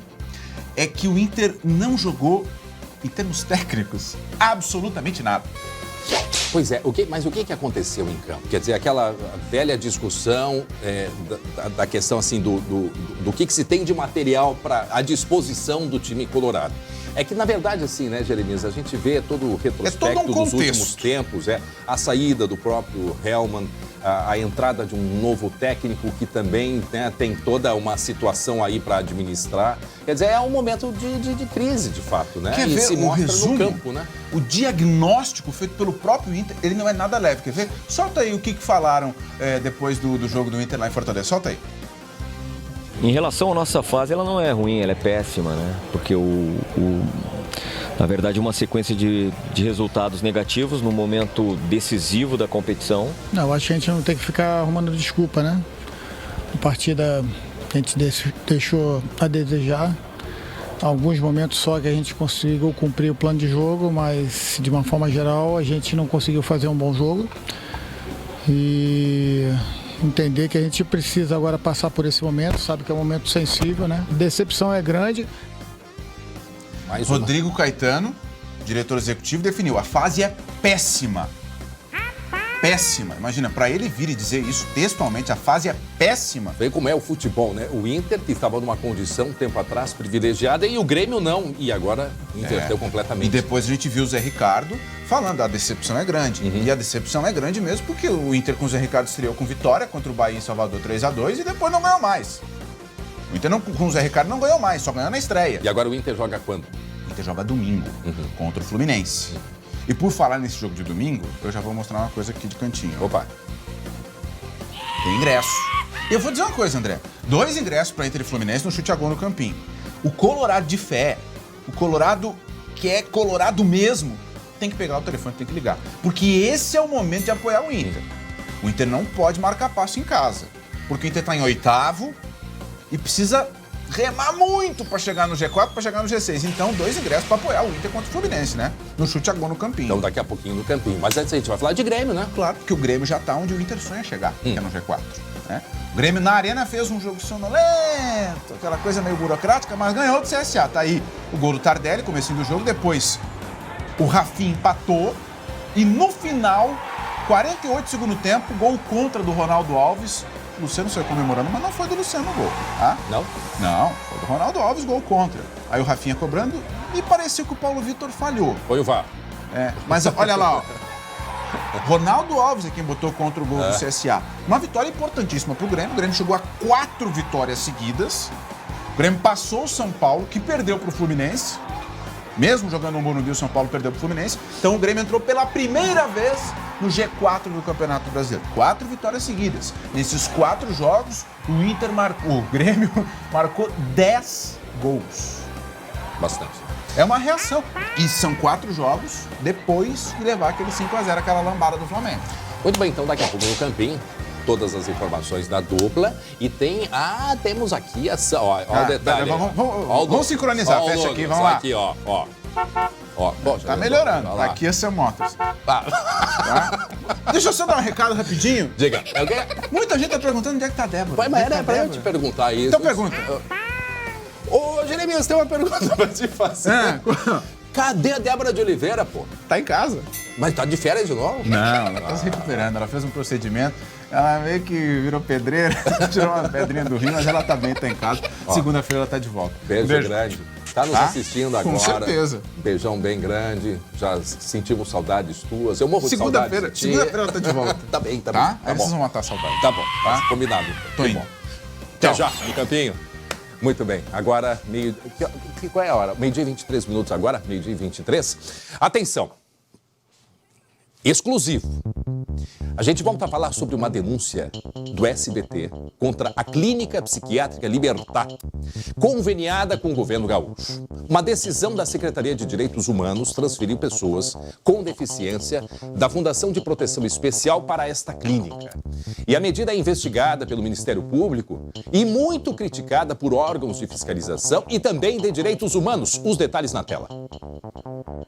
é que o Inter não jogou, em termos técnicos, absolutamente nada. Pois é, mas o que aconteceu em campo? Quer dizer, aquela velha discussão da questão assim do que se tem de material à disposição do time colorado. É que, na verdade, assim, né, Jeremias, a gente vê todo o retrospecto dos últimos tempos, a saída do próprio Hellmann, a entrada de um novo técnico que também, né, tem toda uma situação aí para administrar. Quer dizer, é um momento de crise, de fato, né? Quer e ver se mostra resumo, no campo, né? O diagnóstico feito pelo próprio Inter, ele não é nada leve. Quer ver? Solta aí o que falaram depois do jogo do Inter lá em Fortaleza. Solta aí. Em relação à nossa fase, ela não é ruim, ela é péssima, né? Porque na verdade, uma sequência de resultados negativos no momento decisivo da competição. Não, eu acho que a gente não tem que ficar arrumando desculpa, né? A partida a gente deixou a desejar. Alguns momentos só que a gente conseguiu cumprir o plano de jogo, mas de uma forma geral a gente não conseguiu fazer um bom jogo. E entender que a gente precisa agora passar por esse momento, sabe que é um momento sensível, né? Decepção é grande. Rodrigo Caetano, diretor executivo, definiu: a fase é péssima. Péssima. Imagina, para ele vir e dizer isso textualmente, a fase é péssima. Vê como é o futebol, né? O Inter, que estava numa condição um tempo atrás privilegiada, e o Grêmio não. E agora inverteu completamente. E depois a gente viu o Zé Ricardo falando: a decepção é grande. E a decepção é grande mesmo porque o Inter com o Zé Ricardo estreou com vitória contra o Bahia em Salvador 3-2 e depois não ganhou mais. O Inter com o Zé Ricardo não ganhou mais, só ganhou na estreia. E agora o Inter joga quando? O Inter joga domingo, contra o Fluminense. E por falar nesse jogo de domingo, eu já vou mostrar uma coisa aqui de cantinho. Opa! Tem ingresso. E eu vou dizer uma coisa, André. 2 ingressos para Inter e Fluminense no chute a gol no Campinho. O Colorado de fé, o Colorado que é Colorado mesmo, tem que pegar o telefone, tem que ligar. Porque esse é o momento de apoiar o Inter. O Inter não pode marcar passo em casa. Porque o Inter está em 8º e precisa remar muito para chegar no G4, para chegar no G6. Então, 2 ingressos para apoiar o Inter contra o Fluminense, né? No chute a gol no Campinho. Então, daqui a pouquinho no Campinho. Mas antes a gente vai falar de Grêmio, né? Claro, porque o Grêmio já tá onde o Inter sonha chegar, que é no G4. Né? O Grêmio na Arena fez um jogo sonolento, aquela coisa meio burocrática, mas ganhou do CSA. Tá aí o gol do Tardelli, comecinho do jogo. Depois, o Rafinha empatou. E no final, 48 do segundo tempo, gol contra do Ronaldo Alves. O Luciano saiu comemorando, mas não foi do Luciano o gol, tá? Não? Não, foi do Ronaldo Alves, gol contra. Aí o Rafinha cobrando e parecia que o Paulo Vitor falhou. Foi o VAR. Mas olha lá, ó. Ronaldo Alves é quem botou contra o gol do CSA. Uma vitória importantíssima pro Grêmio. O Grêmio chegou a 4 vitórias seguidas. O Grêmio passou o São Paulo, que perdeu pro Fluminense. Mesmo jogando no Morumbi, o São Paulo perdeu pro Fluminense. Então o Grêmio entrou pela primeira vez no G4 do Campeonato Brasileiro. 4 vitórias seguidas. Nesses 4 jogos, o Grêmio marcou 10 gols. Bastante. É uma reação. E são 4 jogos depois de levar aquele 5-0, aquela lambada do Flamengo. Muito bem, então daqui a pouco no Campinho, todas as informações da dupla. E temos aqui essa, ó o detalhe. Vamos sincronizar, fecha aqui, vamos lá. Aqui, ó. Bom, tá melhorando. Aqui é seu Motors. Tá? Deixa eu só dar um recado rapidinho. Diga. Muita gente tá perguntando onde é que tá a Débora. Mas era pra eu te perguntar isso. Então pergunta. Ô, Jeremias, tem uma pergunta pra te fazer. Cadê a Débora de Oliveira, pô? Tá em casa. Mas tá de férias de novo? Não, ela tá se recuperando. Ela fez um procedimento. Ela meio que virou pedreira, tirou uma pedrinha do rio, mas ela tá bem, tá em casa. Segunda-feira ela tá de volta. Beijo grande. Está nos assistindo agora. Com certeza. Beijão bem grande. Já sentimos saudades tuas. Eu morro de saudades de ti. Segunda-feira ela tá de volta. Tá bem, tá Tá? bom. Aí vocês vão matar a saudade. Tá bom, Tá? combinado. Tô indo. Bom. Até já, no campinho. Muito bem, agora, qual é a hora? Meio-dia e 23 minutos agora, meio-dia e 23. Atenção, exclusivo. A gente volta a falar sobre uma denúncia do SBT contra a Clínica Psiquiátrica Libertar, conveniada com o governo gaúcho. Uma decisão da Secretaria de Direitos Humanos transferiu pessoas com deficiência da Fundação de Proteção Especial para esta clínica. E a medida é investigada pelo Ministério Público e muito criticada por órgãos de fiscalização e também de direitos humanos. Os detalhes na tela.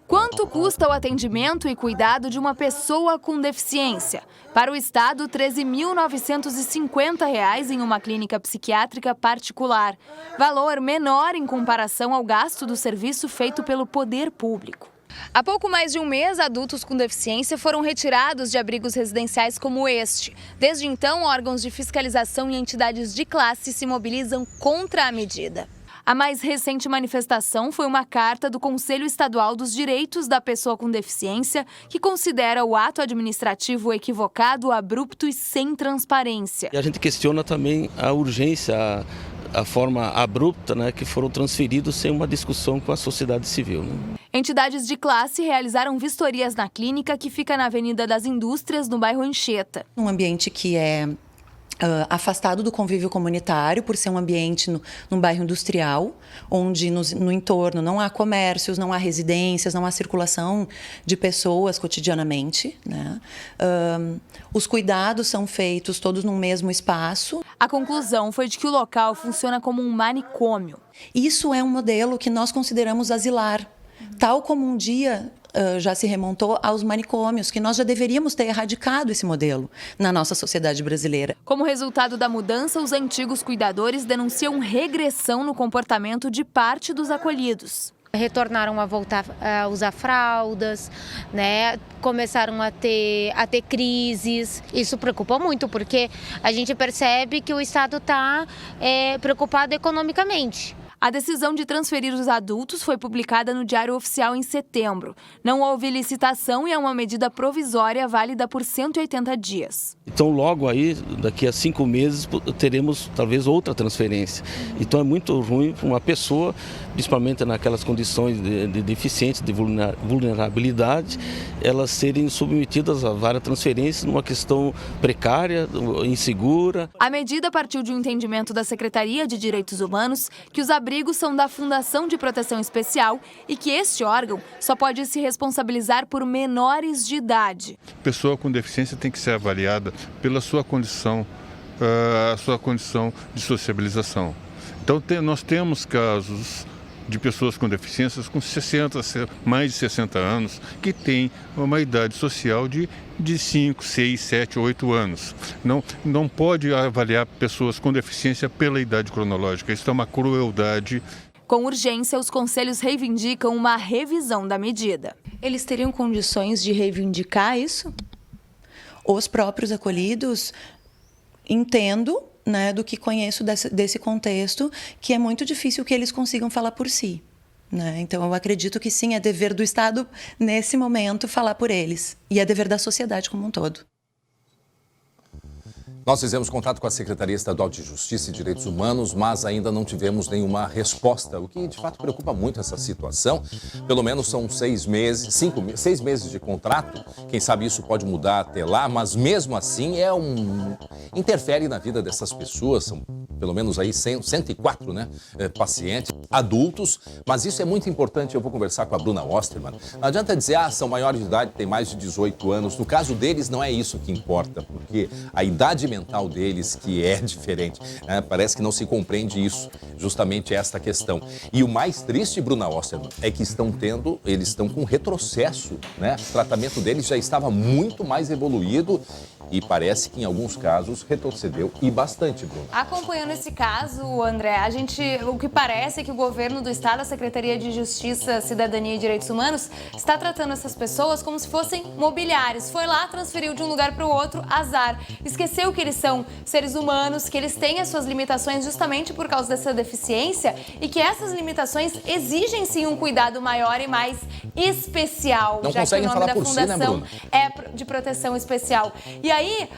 Quanto custa o atendimento e cuidado de uma pessoa com deficiência? Para o Estado, R$ 13.950 em uma clínica psiquiátrica particular. Valor menor em comparação ao gasto do serviço feito pelo poder público. Há pouco mais de um mês, adultos com deficiência foram retirados de abrigos residenciais como este. Desde então, órgãos de fiscalização e entidades de classe se mobilizam contra a medida. A mais recente manifestação foi uma carta do Conselho Estadual dos Direitos da Pessoa com Deficiência, que considera o ato administrativo equivocado, abrupto e sem transparência. E a gente questiona também a urgência, a forma abrupta, né, que foram transferidos sem uma discussão com a sociedade civil. Né? Entidades de classe realizaram vistorias na clínica, que fica na Avenida das Indústrias, no bairro Anchieta. Um ambiente que é afastado do convívio comunitário, por ser um ambiente num bairro industrial, onde no entorno não há comércios, não há residências, não há circulação de pessoas cotidianamente, né? Os cuidados são feitos todos no mesmo espaço. A conclusão foi de que o local funciona como um manicômio. Isso é um modelo que nós consideramos asilar, tal como um dia já se remontou aos manicômios, que nós já deveríamos ter erradicado esse modelo na nossa sociedade brasileira. Como resultado da mudança, os antigos cuidadores denunciam regressão no comportamento de parte dos acolhidos. Retornaram a voltar a usar fraldas, né? Começaram a ter crises. Isso preocupa muito, porque a gente percebe que o Estado está preocupado economicamente. A decisão de transferir os adultos foi publicada no Diário Oficial em setembro. Não houve licitação e é uma medida provisória válida por 180 dias. Então, logo aí, daqui a 5 meses, teremos talvez outra transferência. Então, é muito ruim para uma pessoa, principalmente naquelas condições de deficiência, de vulnerabilidade, elas serem submetidas a várias transferências numa questão precária, insegura. A medida partiu de um entendimento da Secretaria de Direitos Humanos que os abrigos são da Fundação de Proteção Especial e que este órgão só pode se responsabilizar por menores de idade. A pessoa com deficiência tem que ser avaliada pela sua condição, de sociabilização. Então, nós temos casos de pessoas com deficiências com mais de 60 anos, que têm uma idade social de 5, 6, 7, 8 anos. Não pode avaliar pessoas com deficiência pela idade cronológica. Isso é uma crueldade. Com urgência, os conselhos reivindicam uma revisão da medida. Eles teriam condições de reivindicar isso? Os próprios acolhidos, entendo, né, do que conheço desse contexto, que é muito difícil que eles consigam falar por si. Né? Então, eu acredito que sim, é dever do Estado, nesse momento, falar por eles. E é dever da sociedade como um todo. Nós fizemos contato com a Secretaria Estadual de Justiça e Direitos Humanos, mas ainda não tivemos nenhuma resposta, o que de fato preocupa muito essa situação. Pelo menos são 6 meses de contrato, quem sabe isso pode mudar até lá, mas mesmo assim interfere na vida dessas pessoas, são pelo menos aí 104 pacientes, adultos, mas isso é muito importante, eu vou conversar com a Bruna Osterman. Não adianta dizer, são maiores de idade, têm mais de 18 anos, no caso deles não é isso que importa, porque a idade mental deles que é diferente, né? Parece que não se compreende isso, justamente esta questão. E o mais triste, Bruna Osterman, é que eles estão com retrocesso, né? O tratamento deles já estava muito mais evoluído e parece que em alguns casos retrocedeu e bastante, Bruna. Acompanhando esse caso, André, o que parece é que o governo do Estado, a Secretaria de Justiça, Cidadania e Direitos Humanos, está tratando essas pessoas como se fossem mobiliários. Foi lá, transferiu de um lugar para o outro, azar. Esqueceu que eles são seres humanos, que eles têm as suas limitações justamente por causa dessa deficiência e que essas limitações exigem sim um cuidado maior e mais especial, Não já que o conseguem nome falar da por si, né, fundação Bruna? é de proteção especial. E aí,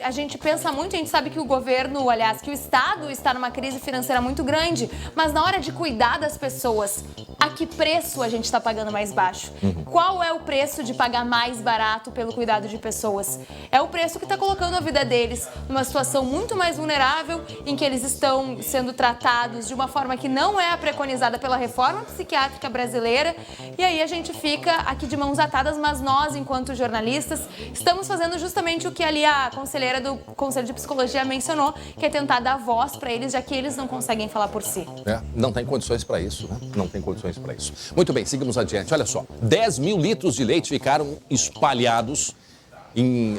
a gente pensa muito, a gente sabe que o governo, aliás, que o Estado está numa crise financeira muito grande, mas na hora de cuidar das pessoas, a que preço a gente está pagando mais baixo? Qual é o preço de pagar mais barato pelo cuidado de pessoas? É o preço que está colocando a vida deles numa situação muito mais vulnerável, em que eles estão sendo tratados de uma forma que não é a preconizada pela reforma psiquiátrica brasileira. E aí a gente fica aqui de mãos atadas, mas nós, enquanto jornalistas, estamos fazendo justamente o que ali a conselheira do Conselho de Psicologia mencionou, que é tentar dar voz para eles, já que eles não conseguem falar por si. Não tem condições para isso, né? Não tem condições para isso. Muito bem, seguimos adiante. Olha só, 10 mil litros de leite ficaram espalhados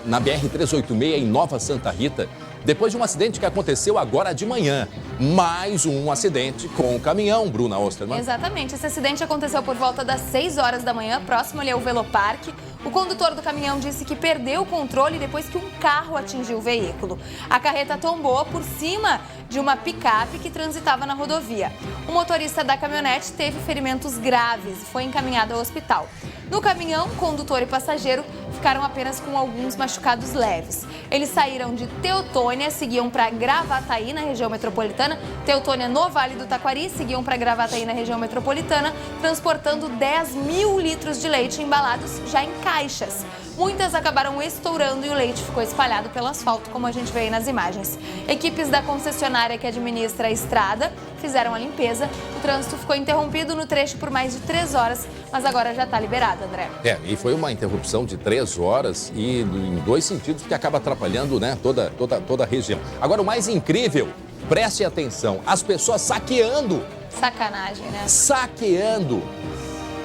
na BR-386, em Nova Santa Rita, depois de um acidente que aconteceu agora de manhã. Mais um acidente com o caminhão, Bruna Osterman. Exatamente. Esse acidente aconteceu por volta das 6 horas da manhã, próximo ali ao Veloparque. O condutor do caminhão disse que perdeu o controle depois que um carro atingiu o veículo. A carreta tombou por cima de uma picape que transitava na rodovia. O motorista da caminhonete teve ferimentos graves e foi encaminhado ao hospital. No caminhão, condutor e passageiro ficaram apenas com alguns machucados leves. Eles saíram de Teutônia, seguiam para Gravataí, na região metropolitana. Teutônia, no Vale do Taquari, seguiam para Gravataí, na região metropolitana, transportando 10 mil litros de leite embalados já em caixas. Muitas acabaram estourando e o leite ficou espalhado pelo asfalto, como a gente vê aí nas imagens. Equipes da concessionária que administra a estrada fizeram a limpeza. O trânsito ficou interrompido no trecho por mais de 3 horas, mas agora já está liberado, André. E foi uma interrupção de 3 horas e em 2 sentidos, que acaba atrapalhando, né, toda a região. Agora, o mais incrível, preste atenção, as pessoas saqueando. Sacanagem, né? Saqueando.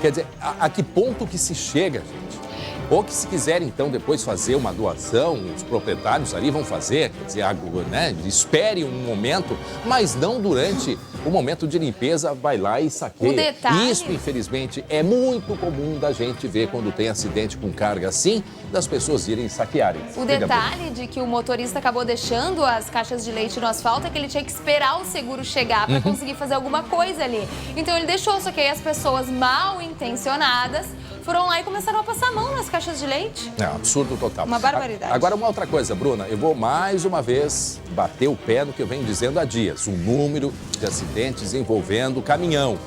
Quer dizer, a que ponto que se chega, gente? Ou que se quiserem, então, depois fazer uma doação, os proprietários ali vão fazer, quer dizer, né, espere um momento, mas não durante o momento de limpeza, vai lá e saqueia. O detalhe... Isso, infelizmente, é muito comum da gente ver quando tem acidente com carga assim, das pessoas irem saquearem. O detalhe de que o motorista acabou deixando as caixas de leite no asfalto é que ele tinha que esperar o seguro chegar para conseguir fazer alguma coisa ali. Então ele deixou, só que aí as pessoas mal intencionadas foram lá e começaram a passar a mão nas caixas de leite. É um absurdo total. Uma barbaridade. Agora, uma outra coisa, Bruna, eu vou mais uma vez bater o pé no que eu venho dizendo há dias. O número de acidentes envolvendo caminhão.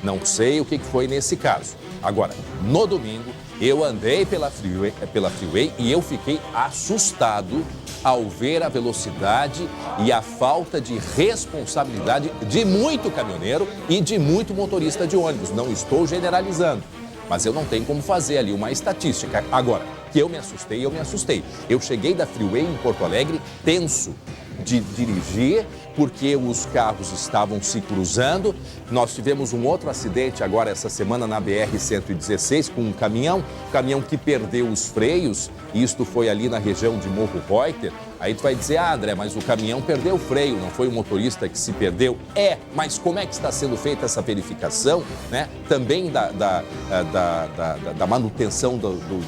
Não sei o que foi nesse caso. Agora, no domingo, eu andei pela freeway e eu fiquei assustado ao ver a velocidade e a falta de responsabilidade de muito caminhoneiro e de muito motorista de ônibus. Não estou generalizando, mas eu não tenho como fazer ali uma estatística. Agora, que eu me assustei. Eu cheguei da freeway em Porto Alegre tenso de dirigir, porque os carros estavam se cruzando. Nós tivemos um outro acidente agora essa semana na BR-116 com um caminhão que perdeu os freios. Isto foi ali na região de Morro Reuter. Aí tu vai dizer, André, mas o caminhão perdeu o freio, não foi o motorista que se perdeu? Mas como é que está sendo feita essa verificação, né? Também da manutenção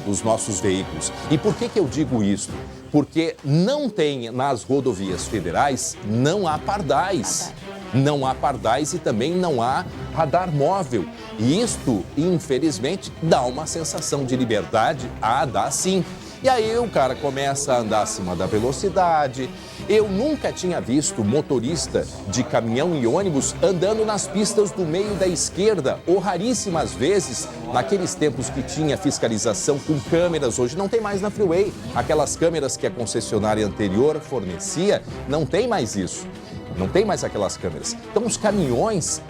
dos nossos veículos. E por que eu digo isso? Porque não tem, nas rodovias federais, não há pardais. Não há pardais e também não há radar móvel. E isto, infelizmente, dá uma sensação de liberdade. Dá sim. E aí o cara começa a andar acima da velocidade. Eu nunca tinha visto motorista de caminhão e ônibus andando nas pistas do meio da esquerda, ou raríssimas vezes, naqueles tempos que tinha fiscalização com câmeras. Hoje não tem mais na freeway. Aquelas câmeras que a concessionária anterior fornecia, não tem mais isso. Não tem mais aquelas câmeras. Então os caminhões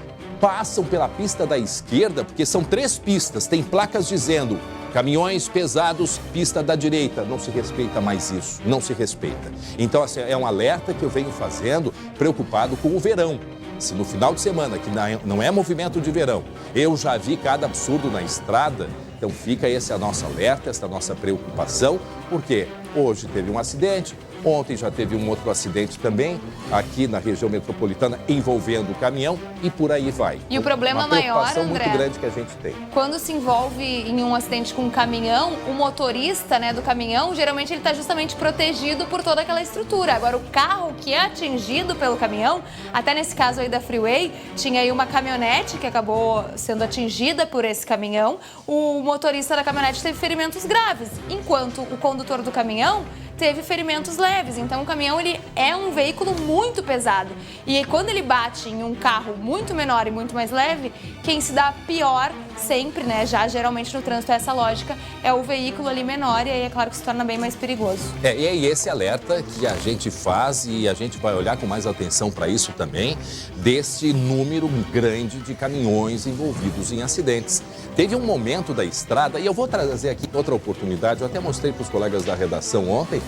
passam pela pista da esquerda, porque são 3 pistas, tem placas dizendo caminhões pesados, pista da direita. Não se respeita mais isso, não se respeita. Então, assim, é um alerta que eu venho fazendo, preocupado com o verão. Se no final de semana, que não é movimento de verão, eu já vi cada absurdo na estrada, então fica esse a nossa alerta, essa nossa preocupação, porque hoje teve um acidente, Ontem já teve um outro acidente também, aqui na região metropolitana, envolvendo o caminhão e por aí vai. E o problema maior, André, uma preocupação muito grande que a gente tem. Quando se envolve em um acidente com um caminhão, o motorista, né, do caminhão, geralmente ele está justamente protegido por toda aquela estrutura. Agora, o carro que é atingido pelo caminhão, até nesse caso aí da Freeway, tinha aí uma caminhonete que acabou sendo atingida por esse caminhão. O motorista da caminhonete teve ferimentos graves, enquanto o condutor do caminhão teve ferimentos leves. Então o caminhão ele é um veículo muito pesado. E quando ele bate em um carro muito menor e muito mais leve, quem se dá pior sempre, né, já geralmente no trânsito é essa lógica, é o veículo ali menor e aí é claro que se torna bem mais perigoso. E é esse alerta que a gente faz e a gente vai olhar com mais atenção para isso também, desse número grande de caminhões envolvidos em acidentes. Teve um momento da estrada, e eu vou trazer aqui outra oportunidade, eu até mostrei para os colegas da redação ontem,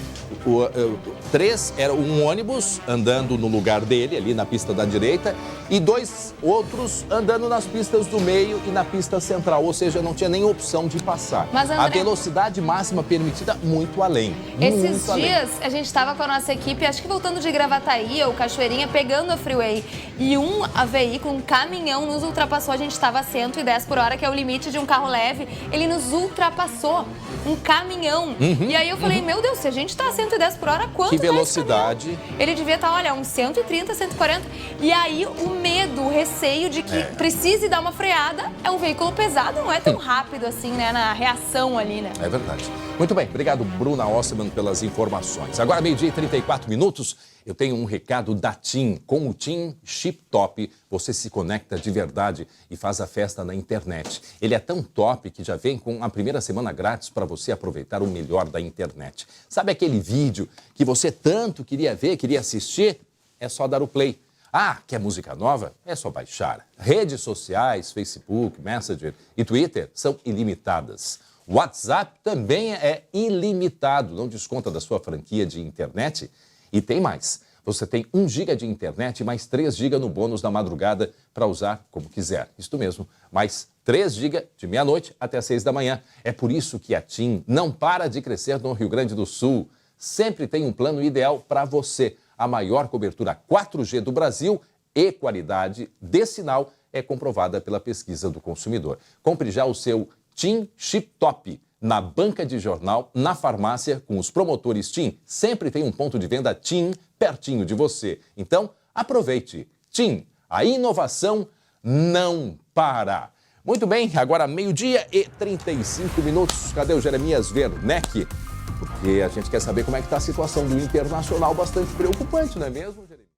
era um ônibus andando no lugar dele, ali na pista da direita, e 2 outros andando nas pistas do meio e na pista central, ou seja, não tinha nem opção de passar. Mas, André, a velocidade máxima permitida muito além. Esses dias a gente estava com a nossa equipe, acho que voltando de Gravataí ou Cachoeirinha, pegando a Freeway, e um veículo, um caminhão nos ultrapassou, a gente estava a 110 por hora, que é o limite de um carro leve, ele nos ultrapassou, um caminhão. E aí eu falei, meu Deus, se a gente está a 110 por hora, quanto que velocidade? Ele devia estar, olha, uns 130, 140. E aí o medo, o receio de que precise dar uma freada, é um veículo pesado, não é tão rápido assim, né, na reação ali, né? É verdade. Muito bem, obrigado, Bruna Ossman, pelas informações. Agora, 12h34, eu tenho um recado da TIM. Com o TIM Chip Top, você se conecta de verdade e faz a festa na internet. Ele é tão top que já vem com a primeira semana grátis para você aproveitar o melhor da internet. Sabe aquele vídeo que você tanto queria ver, queria assistir? É só dar o play. Ah, quer música nova? É só baixar. Redes sociais, Facebook, Messenger e Twitter são ilimitadas. WhatsApp também é ilimitado, não desconta da sua franquia de internet. E tem mais, você tem 1 GB de internet e mais 3 GB no bônus da madrugada para usar como quiser. Isto mesmo, mais 3 GB de meia-noite até às 6 da manhã. É por isso que a TIM não para de crescer no Rio Grande do Sul. Sempre tem um plano ideal para você. A maior cobertura 4G do Brasil e qualidade de sinal é comprovada pela pesquisa do consumidor. Compre já o seu TIM Chip Top na banca de jornal, na farmácia, com os promotores TIM. Sempre tem um ponto de venda TIM pertinho de você. Então, aproveite. TIM, a inovação não para. Muito bem, agora 12h35. Cadê o Jeremias Werneck? Porque a gente quer saber como é que está a situação do Internacional, bastante preocupante, não é mesmo, Jeremias?